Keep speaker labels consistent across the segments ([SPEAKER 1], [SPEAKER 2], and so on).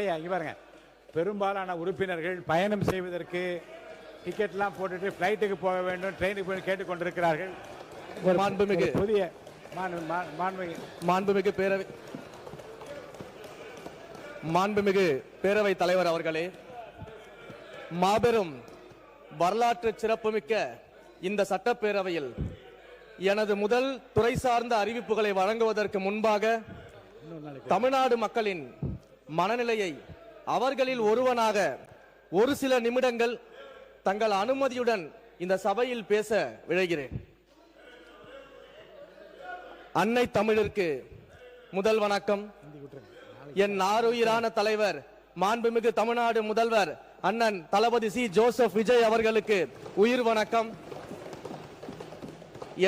[SPEAKER 1] இங்கே பாருங்க, பெரும்பாலான உறுப்பினர்கள் பயணம் செய்வதற்கு டிக்கெட்லாம் போட்டுட்டு ஃப்ளைட்டுக்கு போக வேண்டும், ட்ரெயினுக்கு போய் கேட்டுக்கொண்டிருக்கிறார்கள்.
[SPEAKER 2] மாண்புமிகு
[SPEAKER 1] புதிய
[SPEAKER 2] மாண்புமிகு பேரவை தலைவர் அவர்களே, மாபெரும் வரலாற்று சிறப்புமிக்க இந்த சட்டப்பேரவையில் எனது முதல் துறை சார்ந்த அறிவிப்புகளை வழங்குவதற்கு முன்பாக தமிழ்நாடு மக்களின் மனநிலையை அவர்களில் ஒருவனாக ஒரு சில நிமிடங்கள் தங்கள் அனுமதியுடன் இந்த சபையில் பேச விழைகிறேன். அன்னை தமிழிற்கு முதல் வணக்கம். என் ஆருயிரான தலைவர் மாண்புமிகு தமிழ்நாடு முதல்வர் அண்ணன் தளபதி சி ஜோசப் விஜய் அவர்களுக்கு உயிர் வணக்கம்.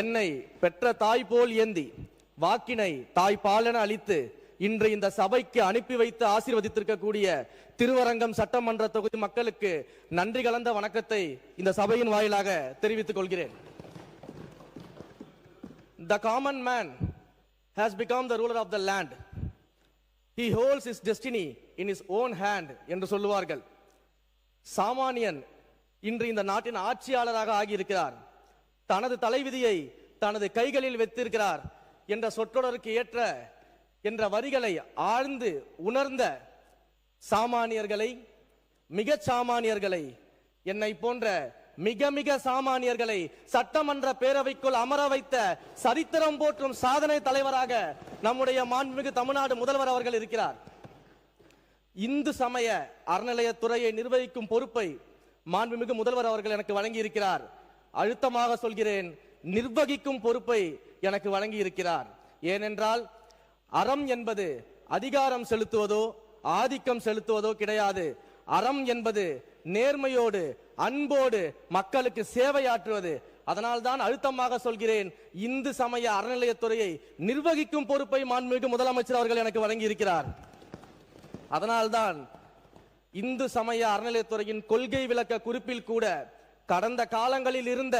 [SPEAKER 2] என்னை பெற்ற தாய் போல் ஏந்தி வாக்கினை தாய்ப்பாலென அளித்து இன்று இந்த சபைக்கு அனுப்பி வைத்து ஆசீர்வதித்திருக்கக்கூடிய திருவரங்கம் சட்டமன்ற தொகுதி மக்களுக்கு நன்றி கலந்த வணக்கத்தை இந்த சபையின் வாயிலாக தெரிவித்துக் கொள்கிறேன். The common man has become the ruler of the land. He holds his destiny in his own hand என்று சொல்லுவார்கள். சாமானியன் இன்று இந்த நாட்டின் ஆட்சியாளராக ஆகியிருக்கிறார். தனது தலைவிதியை தனது கைகளில் வைத்திருக்கிறார் என்ற சொற்றொடருக்கு ஏற்ற என்ற வரிகளை ஆழ்ந்து உணர்ந்த சாமானியர்களை, மிக சாமானியர்களை, என்னை போன்ற மிக மிக சாமானியர்களை சட்டமன்ற பேரவைக்குள் அமர வைத்த சரித்திரம் போற்றும் சாதனை தலைவராக நம்முடைய மாண்புமிகு தமிழ்நாடு முதல்வர் அவர்கள் இருக்கிறார். இந்து சமய அறநிலையத்துறையை நிர்வகிக்கும் பொறுப்பை மாண்புமிகு முதல்வர் அவர்கள் எனக்கு வழங்கி இருக்கிறார். அழுத்தமாக சொல்கிறேன், நிர்வகிக்கும் பொறுப்பை எனக்கு வழங்கி இருக்கிறார். ஏனென்றால் அறம் என்பது அதிகாரம் செலுத்துவதோ ஆதிக்கம் செலுத்துவதோ கிடையாது. அறம் என்பது நேர்மையோடு அன்போடு மக்களுக்கு சேவையாற்றுவது. அதனால்தான் அழுத்தமாக சொல்கிறேன், இந்து சமய அறநிலையத்துறையை நிர்வகிக்கும் பொறுப்பை மாண்புமிகு முதலமைச்சர் அவர்கள் எனக்கு வழங்கி இருக்கிறார். அதனால்தான் இந்து சமய அறநிலையத்துறையின் கொள்கை விளக்க குறிப்பில் கூட கடந்த காலங்களில் இருந்த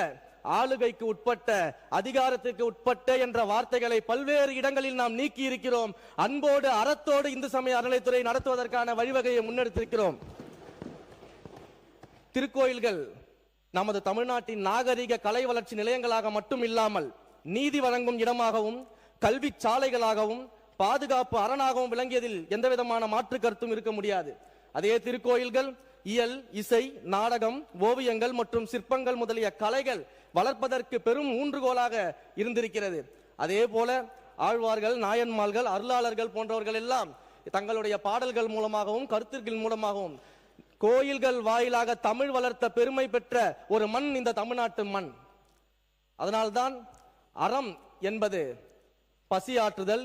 [SPEAKER 2] ஆளுகைக்கு உட்பட்ட, அதிகாரத்திற்கு உட்பட்ட என்ற வார்த்தைகளை பல்வேறு இடங்களில் நாம் நீக்கி இருக்கிறோம். அன்போடு அறத்தோடு இந்து சமய அறநிலையத்துறை நடத்துவதற்கான வழிவகையை முன்னெடுத்திருக்கிறோம். திருக்கோயில்கள் நமது தமிழ்நாட்டின் நாகரிக கலை வளர்ச்சி நிலையங்களாக மட்டும் இல்லாமல் நீதி வழங்கும் இடமாகவும் கல்வி சாலைகளாகவும் பாதுகாப்பு அரணாகவும் விளங்கியதில் எந்த விதமான மாற்று கருத்தும் இருக்க முடியாது. அதே திருக்கோயில்கள் இயல், இசை, நாடகம், ஓவியங்கள் மற்றும் சிற்பங்கள் முதலிய கலைகள் வளர்ப்பதற்கு பெரும் ஊன்றுகோலாக இருந்திருக்கிறது. அதே போல ஆழ்வார்கள், நாயன்மார்கள், அருளாளர்கள் போன்றவர்கள் எல்லாம் தங்களுடைய பாடல்கள் மூலமாகவும் கருத்துக்கள் மூலமாகவும் கோயில்கள் வாயிலாக தமிழ் வளர்த்த பெருமை பெற்ற ஒரு மண் இந்த தமிழ்நாட்டு மண். அதனால்தான் அறம் என்பது பசி ஆற்றுதல்,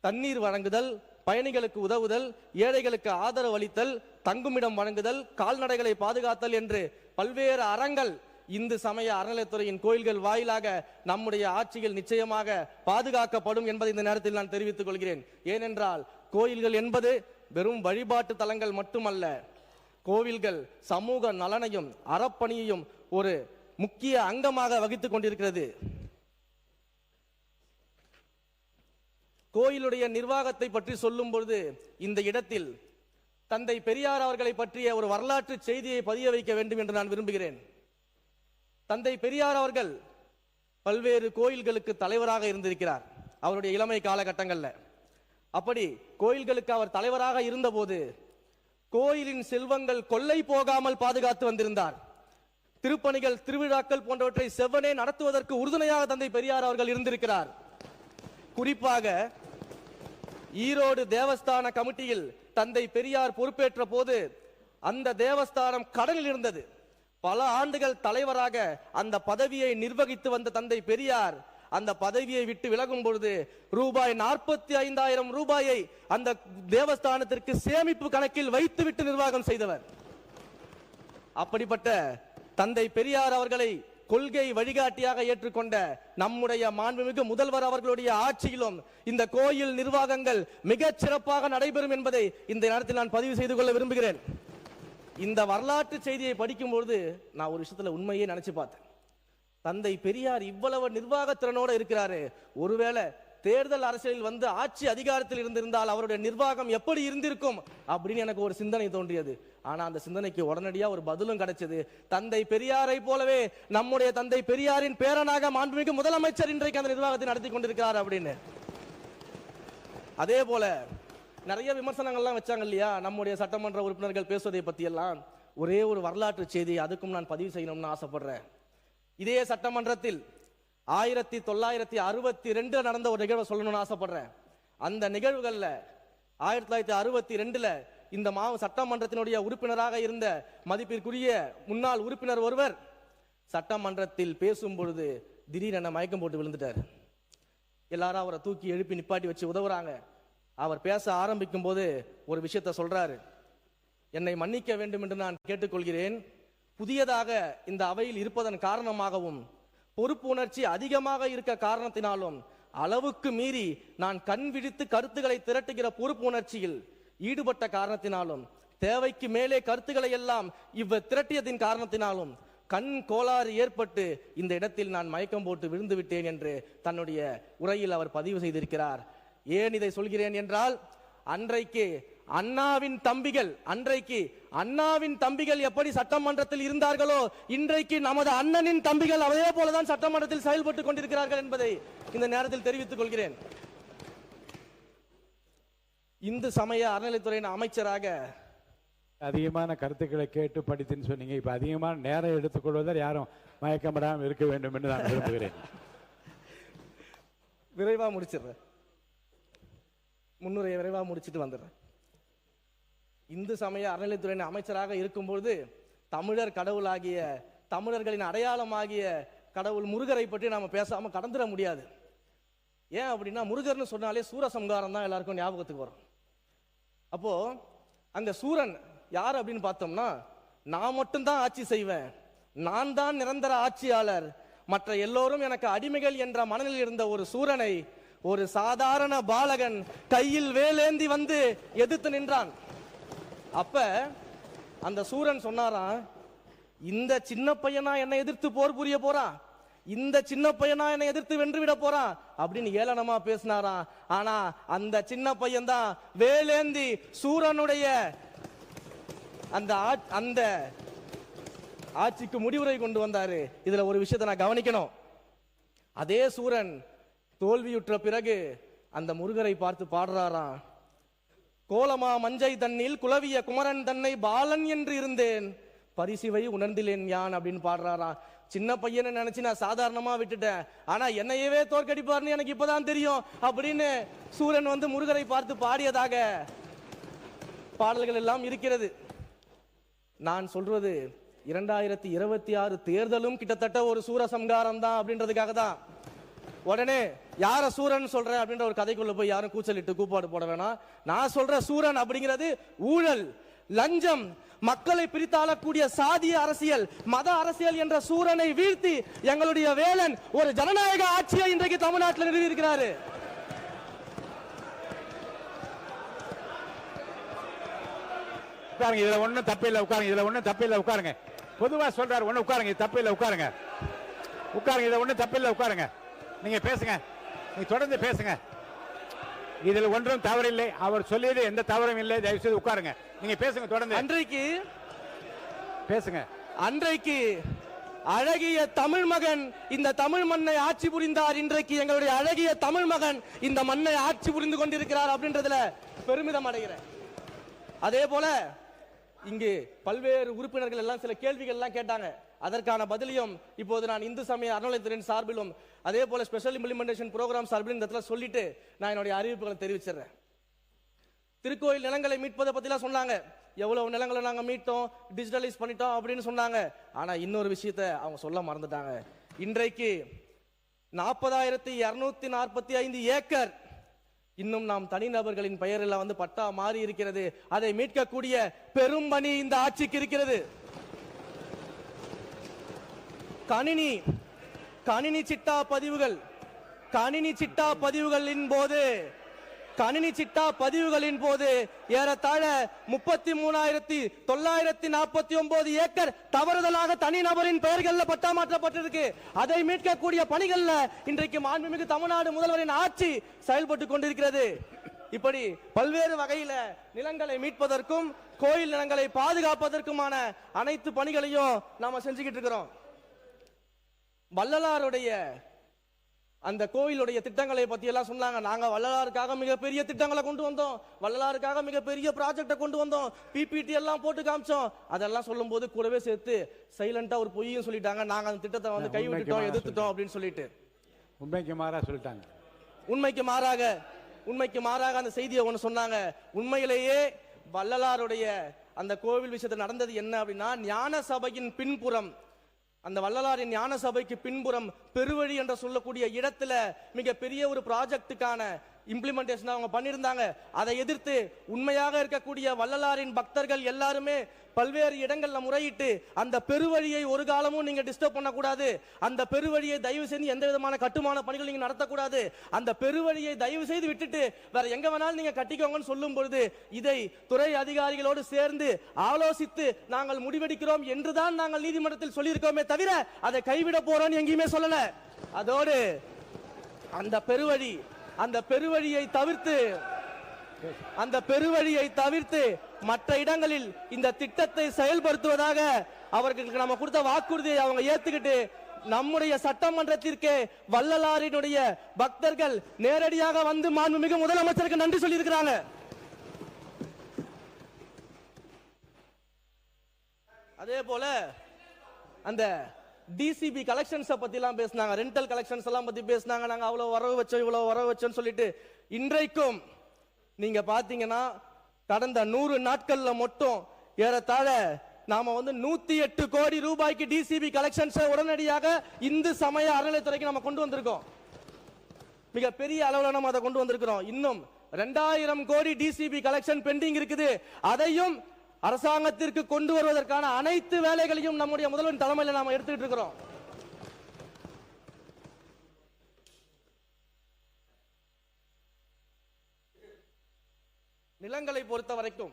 [SPEAKER 2] தண்ணீர் வழங்குதல், பயணிகளுக்கு உதவுதல், ஏழைகளுக்கு ஆதரவு அளித்தல், தங்குமிடம் வழங்குதல், கால்நடைகளை பாதுகாத்தல் என்று பல்வேறு அறங்கள் இந்து சமய அறநிலையத்துறையின் கோயில்கள் வாயிலாக நம்முடைய ஆட்சியில் நிச்சயமாக பாதுகாக்கப்படும் என்பதை இந்த நேரத்தில் நான் தெரிவித்துக் கொள்கிறேன். ஏனென்றால் கோயில்கள் என்பது வெறும் வழிபாட்டு தலங்கள் மட்டுமல்ல. கோவில்கள் சமூக நலனையும் அறப்பணியையும் ஒரு முக்கிய அங்கமாக வகித்துக் கொண்டிருக்கிறது. கோயிலுடைய நிர்வாகத்தை பற்றி சொல்லும் பொழுது இந்த இடத்தில் தந்தை பெரியார் அவர்களை பற்றிய ஒரு வரலாற்று செய்தியை பதிய வைக்க வேண்டும் என்று நான் விரும்புகிறேன். தந்தை பெரியார் அவர்கள் பல்வேறு கோயில்களுக்கு தலைவராக இருந்திருக்கிறார் அவருடைய இளமை காலகட்டங்கள்ல. அப்படி கோயில்களுக்கு அவர் தலைவராக இருந்தபோது கோயிலின் செல்வங்கள் கொள்ளை போகாமல் பாதுகாத்து வந்திருந்தார். திருப்பணிகள், திருவிழாக்கள் போன்றவற்றை செவ்வனே நடத்துவதற்கு உறுதுணையாக தந்தை பெரியார் அவர்கள் இருந்திருக்கிறார். குறிப்பாக ஈரோடு தேவஸ்தான கமிட்டியில் தந்தை பெரியார் பொறுப்பேற்ற போது அந்த தேவஸ்தானம் கடனில் இருந்தது. பல ஆண்டுகள் தலைவராக அந்த பதவியை நிர்வகித்து வந்த தந்தை பெரியார் அந்த பதவியை விட்டு விலகும் பொழுது ரூபாய் 45,000 ரூபாயை அந்த தேவஸ்தானத்திற்கு சேமிப்பு கணக்கில் வைத்துவிட்டு நிர்வாகம் செய்தவர். அப்படிப்பட்ட தந்தை பெரியார் அவர்களை கொள்கை வழிகாட்டியாக ஏற்றுக்கொண்ட நம்முடைய மாண்புமிகு முதல்வர் அவர்களுடைய ஆட்சியிலும் இந்த கோயில் நிர்வாகங்கள் மிகச் சிறப்பாக நடைபெறும் என்பதை இந்த நேரத்தில் நான் பதிவு செய்து கொள்ள விரும்புகிறேன். இந்த வரலாற்று செய்தியை படிக்கும்போது நான் ஒரு விஷயத்துல உண்மையே நினைச்சு பார்த்தேன். தந்தை பெரியார் இவ்வளவு நிர்வாக திறனோட இருக்கிறாரு, ஒருவேளை தேர்தல் அரசியலில் வந்து ஆட்சி அதிகாரத்தில் இருந்திருந்தால் அவருடைய நிர்வாகம் எப்படி இருந்திருக்கும் அப்படின்னு எனக்கு ஒரு சிந்தனை தோன்றியது. ஆனா அந்த சிந்தனைக்கு உடனடியா ஒரு பதிலும் கிடைச்சது. தந்தை பெரியாரை போலவே நம்முடைய தந்தை பெரியாரின் பேரனாக மாண்புமிகு முதலமைச்சர் இன்றைக்கு அந்த நிர்வாகத்தை நடத்தி கொண்டிருக்கிறார் அப்படின்னு. அதே போல நிறைய விமர்சனங்கள்லாம் வச்சாங்க இல்லையா நம்முடைய சட்டமன்ற உறுப்பினர்கள் பேசுவதை பத்தி எல்லாம். ஒரே ஒரு வரலாற்று செய்தி அதுக்கும் நான் பதிவு செய்யணும்னு ஆசைப்படுறேன். இதே சட்டமன்றத்தில் 1962 நடந்த ஒரு நிகழ்வை சொல்லணும்னு ஆசைப்படுறேன். அந்த நிகழ்வுகள்ல 1962 இந்த சட்டமன்றத்தினுடைய உறுப்பினராக இருந்த மதிப்பிற்குரிய முன்னாள் உறுப்பினர் ஒருவர் சட்டமன்றத்தில் பேசும் பொழுது திடீரென மயக்கம் போட்டு விழுந்துட்டார். எல்லாரும் அவரை தூக்கி எழுப்பி நிப்பாட்டி வச்சு உதவுறாங்க. அவர் பேச ஆரம்பிக்கும் போது ஒரு விஷயத்தை சொல்றாரு. என்னை மன்னிக்க வேண்டும் என்று நான் கேட்டுக்கொள்கிறேன். புதியதாக இந்த அவையில் இருப்பதன் காரணமாகவும் பொறுப்பு உணர்ச்சி அதிகமாக இருக்க காரணத்தினாலும் அளவுக்கு மீறி நான் கண் விழித்து கருத்துக்களை திரட்டுகிற பொறுப்பு உணர்ச்சியில் ஈடுபட்ட காரணத்தினாலும் தேவைக்கு மேலே கருத்துக்களை எல்லாம் திரட்டியதின் காரணத்தினாலும் கண் கோளாறு ஏற்பட்டு இந்த இடத்தில் நான் மயக்கம் போட்டு விழுந்து விட்டேன் என்று தன்னுடைய உரையில் அவர் பதிவு செய்திருக்கிறார். ஏன் இதை சொல்கிறேன் என்றால் அன்றைக்கு அண்ணாவின் தம்பிகள் எப்படி சட்டமன்றத்தில் இருந்தார்களோ இன்றைக்கு நமது அண்ணனின் தம்பிகள் அதே போலதான் சட்டமன்றத்தில் செயல்பட்டுக் கொண்டிருக்கிறார்கள் என்பதை இந்த நேரத்தில் தெரிவித்துக் கொள்கிறேன். இந்து சமய அறநிலைத்துறையின் அமைச்சராக
[SPEAKER 1] அதிகமான கருத்துக்களை கேட்டு படித்துன்னு சொன்னீங்க. இப்ப அதிகமான நேரம் எடுத்துக்கொள்வதால் யாரும் மயக்கமிடாமல் இருக்க வேண்டும் என்று நான் விரும்புகிறேன்.
[SPEAKER 2] விரைவா முடிச்சிடுறேன். முன்னுரையை விரைவா முடிச்சுட்டு வந்துடுறேன். இந்து சமய அறநிலைத்துறையின் அமைச்சராக இருக்கும்போது தமிழர் கடவுளாகிய தமிழர்களின் அடையாளமாகிய கடவுள் முருகரை பற்றி நாம பேசாம கடந்துட முடியாது. ஏன் அப்படின்னா முருகர்னு சொன்னாலே சூரசம்ஹாரம் தான் எல்லாருக்கும் ஞாபகத்துக்கு வரும். அப்போ அங்க சூரன் யார் அப்படின்னு பார்த்தோம்னா நான் மட்டும்தான் ஆட்சி செய்வேன், நான் தான் நிரந்தர ஆட்சியாளர், மற்ற எல்லோரும் எனக்கு அடிமைகள் என்ற மனநிலையில் இருந்த ஒரு சூரனை ஒரு சாதாரண பாலகன் கையில் வேலேந்தி வந்து எதிர்த்து நின்றான். அப்ப அந்த சூரன் சொன்னாராம், இந்த சின்ன பையனா என்னை எதிர்த்து போர் புரிய போறான், இந்த சின்ன பையனா என்னை எதிர்த்து வென்றுவிட போறான் அப்படின்னு ஏளனமா பேசினாராம். ஆனா அந்த சின்ன பையன் தான் வேலேந்தி சூரனுடைய அந்த ஆட்சிக்கு முடிவுரை கொண்டு வந்தாரு. இதுல ஒரு விஷயத்தை நான் கவனிக்கணும். அதே சூரன் தோல்வியுற்ற பிறகு அந்த முருகரை பார்த்து பாடுறாராம், கோலமா மஞ்சை தண்ணில் குலவிய குமரன் தன்னை பாலன் என்று இருந்தேன் பரிசிவை உணர்ந்திலேன் யான் அப்படின்னு பாடுறாராம். சின்ன பையனை நினைச்சு நான் சாதாரணமா விட்டுட்டேன், ஆனா என்னையவே தோற்கடிப்பார்னு எனக்கு இப்பதான் தெரியும் அப்படின்னு சூரன் வந்து முருகரை பார்த்து பாடியதாக பாடல்கள் எல்லாம் இருக்கிறது. நான் சொல்றது 2026 தேர்தலும் கிட்டத்தட்ட ஒரு சூரசம்ஹாரம் தான் அப்படின்றதுக்காக தான். உடனே யார சூரன் சொல்றேன் அப்படின்ற ஒரு கதைக்குள்ள போய் யாரும் கூச்சலிட்டு கூப்பாடு போட வேணாம். நான் சொல்ற சூரன் அப்படிங்கிறது ஊழல், லஞ்சம், மக்களை பிரித்தாளக்கூடிய சாதிய அரசியல், மத அரசியல் என்ற சூரனை வீழ்த்தி எங்களுடைய வேலன் ஒரு ஜனநாயக ஆட்சியை இன்றைக்கு தமிழ்நாட்டில் நிறுவி இருக்கிறாரு.
[SPEAKER 1] உட்காருங்க, இதுல ஒண்ணும் தப்பில்லை, உட்காருங்க, இதுல ஒண்ணும் தப்பில்லை, உட்காருங்க. பொதுவா சொல்றாரு, ஒண்ணு உட்காருங்க, தப்பில்லை, உட்காருங்க, உட்காருங்க, இதுல ஒண்ணும் தப்பில்லை, உட்காருங்க. நீங்க பேசுங்க, நீங்க தொடர்ந்து பேசுங்க, இதுல ஒன்றும் தவறில்லை, அவர் சொல்லியது எந்த தவறும் இல்லை, தயவு செய்து உட்காருங்க, நீங்க பேசுங்க, தொடர்ந்து
[SPEAKER 2] அன்றைக்கு
[SPEAKER 1] பேசுங்க.
[SPEAKER 2] அன்றைக்கு அழகிய தமிழ் மகன் இந்த தமிழ் மண்ணை ஆட்சி புரிந்தார், இன்றைக்கு எங்களுடைய அழகிய தமிழ் மகன் இந்த மண்ணை ஆட்சி புரிந்து கொண்டிருக்கிறார் அப்படின்றதுல பெருமிதம் அடைகிறேன். அதே போல இங்கு பல்வேறு உறுப்பினர்கள் எல்லாம் சில கேள்விகள் எல்லாம் கேட்டாங்க. அதற்கான பதிலையும் இப்போது நான் இந்து சமய அறநிலையத்துறையின் சார்பிலும் அதே போல ஸ்பெஷல் இம்ப்ளிமெண்டேஷன் ப்ரோக்ராம் சார்பிலும் இந்த இடத்துல சொல்லிட்டு நான் என்னுடைய அறிவிப்புகளை தெரிவிச்சிடுறேன். திருக்கோயில் நிலங்களை மீட்பதை பத்திலாம் சொன்னாங்க. எவ்வளவு நிலங்களை நாங்க மீட்டோம், டிஜிட்டலைஸ் பண்ணிட்டோம் அப்படின்னு சொன்னாங்க. ஆனா இன்னொரு விஷயத்தை அவங்க சொல்ல மறந்துட்டாங்க. இன்றைக்கு 40,245 ஏக்கர் இன்னும் நாம் தனிநபர்களின் பெயரில் வந்து பட்டா மாறி இருக்கிறது. அதை மீட்கக்கூடிய பெரும் பணி இந்த ஆட்சிக்கு இருக்கிறது. கணினி சிட்டா பதிவுகளின் போது கணினி சிட்டா பதிவுகளின் போது ஏறத்தாழ 33,949 ஏக்கர் தவறுதலாக தனிநபரின் பெயர்கள்ல பட்டா மாற்றப்பட்டிருக்கு. அதை மீட்கக்கூடிய பணிகள்ல இன்றைக்கு மாண்புமிகு தமிழ்நாடு முதல்வரின் ஆட்சி செயல்பட்டு கொண்டிருக்கிறது. இப்படி பல்வேறு வகையில நிலங்களை மீட்பதற்கும் கோயில் நிலங்களை பாதுகாப்பதற்குமான அனைத்து பணிகளையும் நாம செஞ்சுக்கிட்டு இருக்கிறோம். வள்ளலாருடைய அந்த கோயிலுடைய திட்டங்களை பத்தி எல்லாம் சொன்னாங்க. நாங்க வள்ளலாருக்காக மிகப்பெரிய திட்டங்களை கொண்டு வந்தோம், வள்ளலாருக்காக மிகப்பெரிய ப்ராஜெக்டை கொண்டு வந்தோம், பிபிடி எல்லாம் போட்டு காமிச்சோம். அதெல்லாம் சொல்லும் போது கூடவே சேர்த்து சைலண்டா ஒரு பொய்யும் சொல்லிட்டாங்க. நாங்க அந்த திட்டத்தை வந்து கைவிட்டுட்டோம், எதிர்த்துட்டோம் அப்படின்னு சொல்லிட்டு
[SPEAKER 1] உண்மைக்கு மாறாக சொல்லிட்டாங்க.
[SPEAKER 2] உண்மைக்கு மாறாக அந்த செய்தியை ஒன்று சொன்னாங்க. உண்மையிலேயே வள்ளலாருடைய அந்த கோவில் விஷயத்தில் நடந்தது என்ன அப்படின்னா, ஞான சபையின் பின்புறம், அந்த வள்ளலாரின் ஞான சபைக்கு பின்புறம் பெருவழி என்று சொல்லக்கூடிய இடத்துல மிகப்பெரிய ஒரு ப்ராஜெக்டுக்கான இம்ப்ளிமெண்டேஷன் அவங்க பண்ணியிருந்தாங்க. அதை எதிர்த்து உண்மையாக இருக்கக்கூடிய வள்ளலாரின் பக்தர்கள் எல்லாருமே பல்வேறு இடங்கள்ல முறையிட்டு அந்த பெருவழியை ஒரு காலமும் நீங்க டிஸ்டர்ப் பண்ணக்கூடாது, அந்த பெருவழியை தயவு செய்து எந்த விதமான கட்டுமான பணிகள் நீங்க நடத்தக்கூடாது, அந்த பெருவழியை தயவு செய்து விட்டுட்டு வேற எங்க வேணாலும் நீங்க கட்டிக்கோங்கன்னு சொல்லும் பொழுது இதை துறை அதிகாரிகளோடு சேர்ந்து ஆலோசித்து நாங்கள் முடிவெடுக்கிறோம் என்றுதான் நாங்கள் நீதிமன்றத்தில் சொல்லியிருக்கோமே தவிர அதை கைவிட போறோம் எங்கேயுமே சொல்லல. அதோடு அந்த பெருவழியை தவிர்த்து மற்ற இடங்களில் இந்த திட்டத்தை செயல்படுத்துவதாக அவர்களுக்கு நம்ம கொடுத்த வாக்குறுதியை அவங்க ஏத்துக்கிட்டு நம்முடைய சட்டமன்றத்திற்கு வள்ளலாரினுடைய பக்தர்கள் நேரடியாக வந்து மாண்புமிகு முதலமைச்சருக்கு நன்றி சொல்லி இருக்கிறாங்க. அதே போல அந்த டிசிபி கலெக்ஷன்ஸ் பத்தி எல்லாம் பேசினாங்க, ரெண்டல் கலெக்ஷன்ஸ் எல்லாம் பத்தி பேசினாங்க. நாங்க அவ்வளவு வரவு வச்சோம் இவ்வளவு வரவு வச்சோம்னு சொல்லிட்டு இன்றைக்கும் நீங்க பாத்தீங்கன்னா கடந்த 100 நாட்கள்ல மட்டும் ஏறத்தாழ நாம வந்து 108 கோடி ரூபாய்க்கு டிசிபி கலெக்ஷன்ஸ் உடனடியாக இந்து சமய அறநிலையத்துறைக்கு நம்ம கொண்டு வந்திருக்கோம். மிக பெரிய அளவுல நம்ம அதை கொண்டு வந்திருக்கிறோம். இன்னும் 2000 கோடி டிசிபி கலெக்ஷன் பெண்டிங் இருக்குது. அதையும் அரசாங்கத்திற்கு கொண்டு வருவதற்கான அனைத்து வேலைகளையும் நம்முடைய முதல்வரின் தலைமையில் நாம எடுத்துக்கிட்டு இருக்கிறோம். நிலங்களை பொறுத்த வரைக்கும்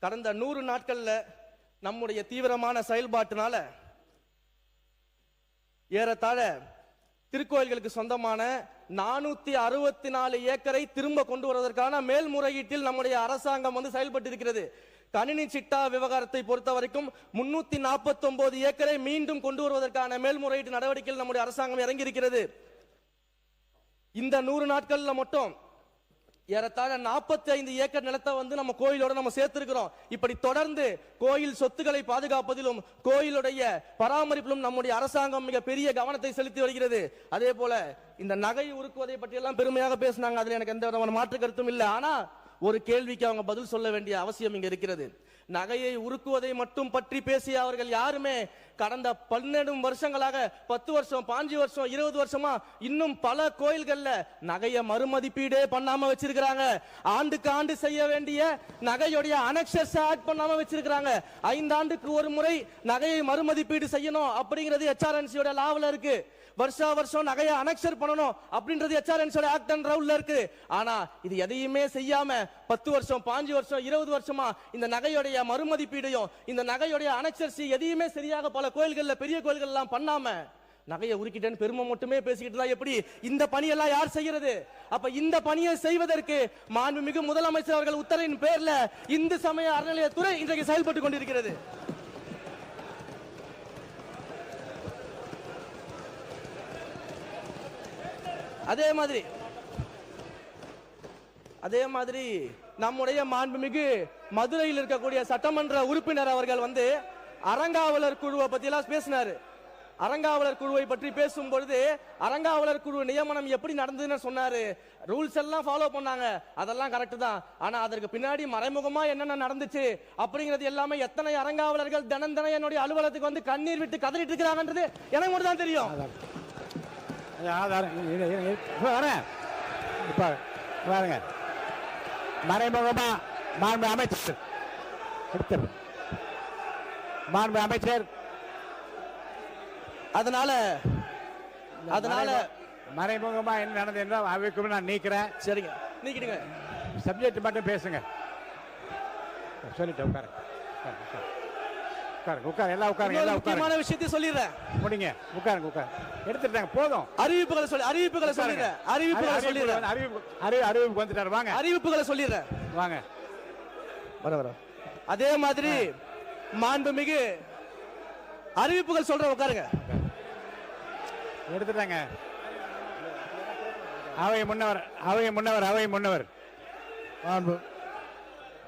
[SPEAKER 2] கடந்த 100 நாட்கள்ல நம்முடைய தீவிரமான செயல்பாட்டினால ஏறத்தாழ திருக்கோயில்களுக்கு சொந்தமான 464 ஏக்கரை திரும்ப கொண்டு வருவதற்கான மேல்முறையீட்டில் நம்முடைய அரசாங்கம் வந்து செயல்பட்டு இருக்கிறது. கணினி சிட்டா விவகாரத்தை பொறுத்த வரைக்கும் 349 ஏக்கரை மீண்டும் கொண்டு வருவதற்கான மேல்முறையீட்டு நடவடிக்கையில் நம்முடைய அரசாங்கம் இறங்கி இருக்கிறது. இந்த 100 நாட்கள்ல மட்டும் ஏறத்தாழ 45 ஏக்கர் நிலத்தை வந்து நம்ம கோயிலோட நம்ம சேர்த்திருக்கிறோம். இப்படி தொடர்ந்து கோயில் சொத்துக்களை பாதுகாப்பதிலும் கோயிலுடைய பராமரிப்பிலும் நம்முடைய அரசாங்கம் மிக பெரிய கவனத்தை செலுத்தி வருகிறது. அதே போல இந்த நகை உருக்குவதை பற்றி எல்லாம் பெருமையாக பேசினாங்க. அதுல எனக்கு எந்த விதமான மாற்று கருத்தும் இல்லை. ஆனா ஒரு கேள்விக்கு அவங்க பதில் சொல்ல வேண்டிய அவசியம் இங்க இருக்கிறது. நகையை உருக்குவதை மட்டும் பற்றி பேசிய அவர்கள் யாருமே கடந்த 12 வருஷங்களாக 10 வருஷம் 5 வருஷம் 20 வருஷமா இன்னும் பல கோயில்கள்ல நகையை மறுமதிப்பீடே பண்ணாம வச்சிருக்காங்க. ஆண்டுக்கு ஆண்டு செய்ய வேண்டிய நகையுடைய அனெக்சர்ஸ் ஆட் பண்ணாம வச்சிருக்காங்க. 5 ஆண்டுக்கு ஒரு முறை நகையை மறுமதிப்பீடு செய்யணும் அப்படிங்கிறது HRNC ஓட லாவில் இருக்கு. வருஷா வருஷம் நகையை அனெக்சர் பண்ணணும் அப்படின்றது HRNC ஆக்ட் அண்ட் ரூல்ல இருக்கு. ஆனா இது எதையுமே செய்யாம 10 வருஷம் 5 வருஷம் 20 வருஷமா இந்த நகையுடைய மறுமதிப்பீடையும் இந்த நகையுடைய அனெக்சர்ஸ் எதையுமே சரியாக பல கோயில்கள்ல பெரிய கோயில்கள் எல்லாம் பண்ணாம நகையை உருக்கிட்டேன்னு பெருமை மட்டுமே பேசிக்கிட்டு தான் எப்படி இந்த பணியெல்லாம் யார் செய்யறது? அப்ப இந்த பணியை செய்வதற்கு மாண்புமிகு முதலமைச்சர் அவர்கள் உத்தரவின் பேர்ல இந்து சமய அறநிலையத்துறை இன்றைக்கு செயல்பட்டு கொண்டிருக்கிறது. அதே மாதிரி நம்முடைய மாண்புமிகு மதுரையில் இருக்கக்கூடிய சட்டமன்ற உறுப்பினர் அவர்கள் வந்து அறங்காவலர் குழுவை பத்தி எல்லாம் பேசினாரு. அறங்காவலர் குழுவை பற்றி பேசும் பொழுது அறங்காவலர் குழு நியமனம் எப்படி நடந்ததுன்னு சொன்னாரு. ரூல்ஸ் எல்லாம் ஃபாலோ பண்ணாங்க, அதெல்லாம் கரெக்ட் தான். ஆனா அதற்கு பின்னாடி மறைமுகமா என்னென்ன நடந்துச்சு அப்படிங்கிறது எல்லாமே எத்தனை அறங்காவலர்கள் தினம் தினம் என்னுடைய அலுவலகத்துக்கு வந்து கண்ணீர் விட்டு கதறிட்டு இருக்கிறாங்கன்றது எனக்கு மட்டும் தான் தெரியும்.
[SPEAKER 1] மறைமுகமா மாண்பு அமைச்சர்
[SPEAKER 2] அதனால
[SPEAKER 1] மறைமுகமா என்ன நடந்தது என்றால் அவைக்கு நான் நீக்கிறேன்.
[SPEAKER 2] சரிங்க. நீக்கிடுங்க.
[SPEAKER 1] சப்ஜெக்ட் மட்டும் பேசுங்க. சொல்லிட்டு உட்காருங்க. உட்காருங்க உட்காருங்க எல்லாம் உட்காருங்க
[SPEAKER 2] இன்னொரு
[SPEAKER 1] எல்லாம்
[SPEAKER 2] முக்கியமான
[SPEAKER 1] உட்காருங்க.
[SPEAKER 2] விஷயத்தை சொல்லிடுறேன்.
[SPEAKER 1] முடிங்க. உட்காருங்க உட்காருங்க. எடுத்துட்டாங்க போதும்.
[SPEAKER 2] அறிவிப்புகளை சொல்லிடுறேன்.
[SPEAKER 1] அறிவிப்பு வந்துட்டாரு. வாங்க
[SPEAKER 2] அறிவிப்புகளை சொல்லிடுறேன்.
[SPEAKER 1] வாங்க.
[SPEAKER 2] வர அதே மாதிரி மாண்புமிகு அறிவிப்புகள் சொல்ற உட்காருங்க.
[SPEAKER 1] எடுத்துட்டாங்க. அவை முன்னவர்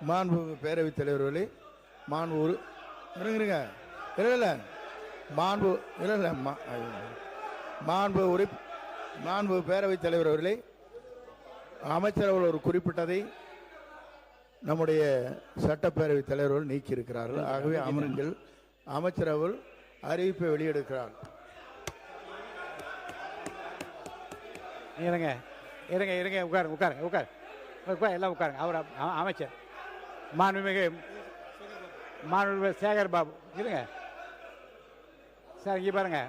[SPEAKER 3] மாண்பு பேரவைத் தலைவர்களே, மாண்பு இருங்க இல்லை மாண்பு பேரவைத் தலைவர் அவர்களே, அமைச்சர் அவர்கள் ஒரு குறிப்பிட்டதை நம்முடைய சட்டப்பேரவைத் தலைவர்கள் நீக்கி இருக்கிறார்கள். ஆகவே அமருங்கள். அமைச்சர் அவர்கள் அறிவிப்பை வெளியிடுகிறார்.
[SPEAKER 1] இருங்க உட்காருங்க எல்லாம் உட்காருங்க. அவர் அமைச்சர் மாண்புமிகு சேகர் பாபு இருங்க சார். இங்கே பாருங்க.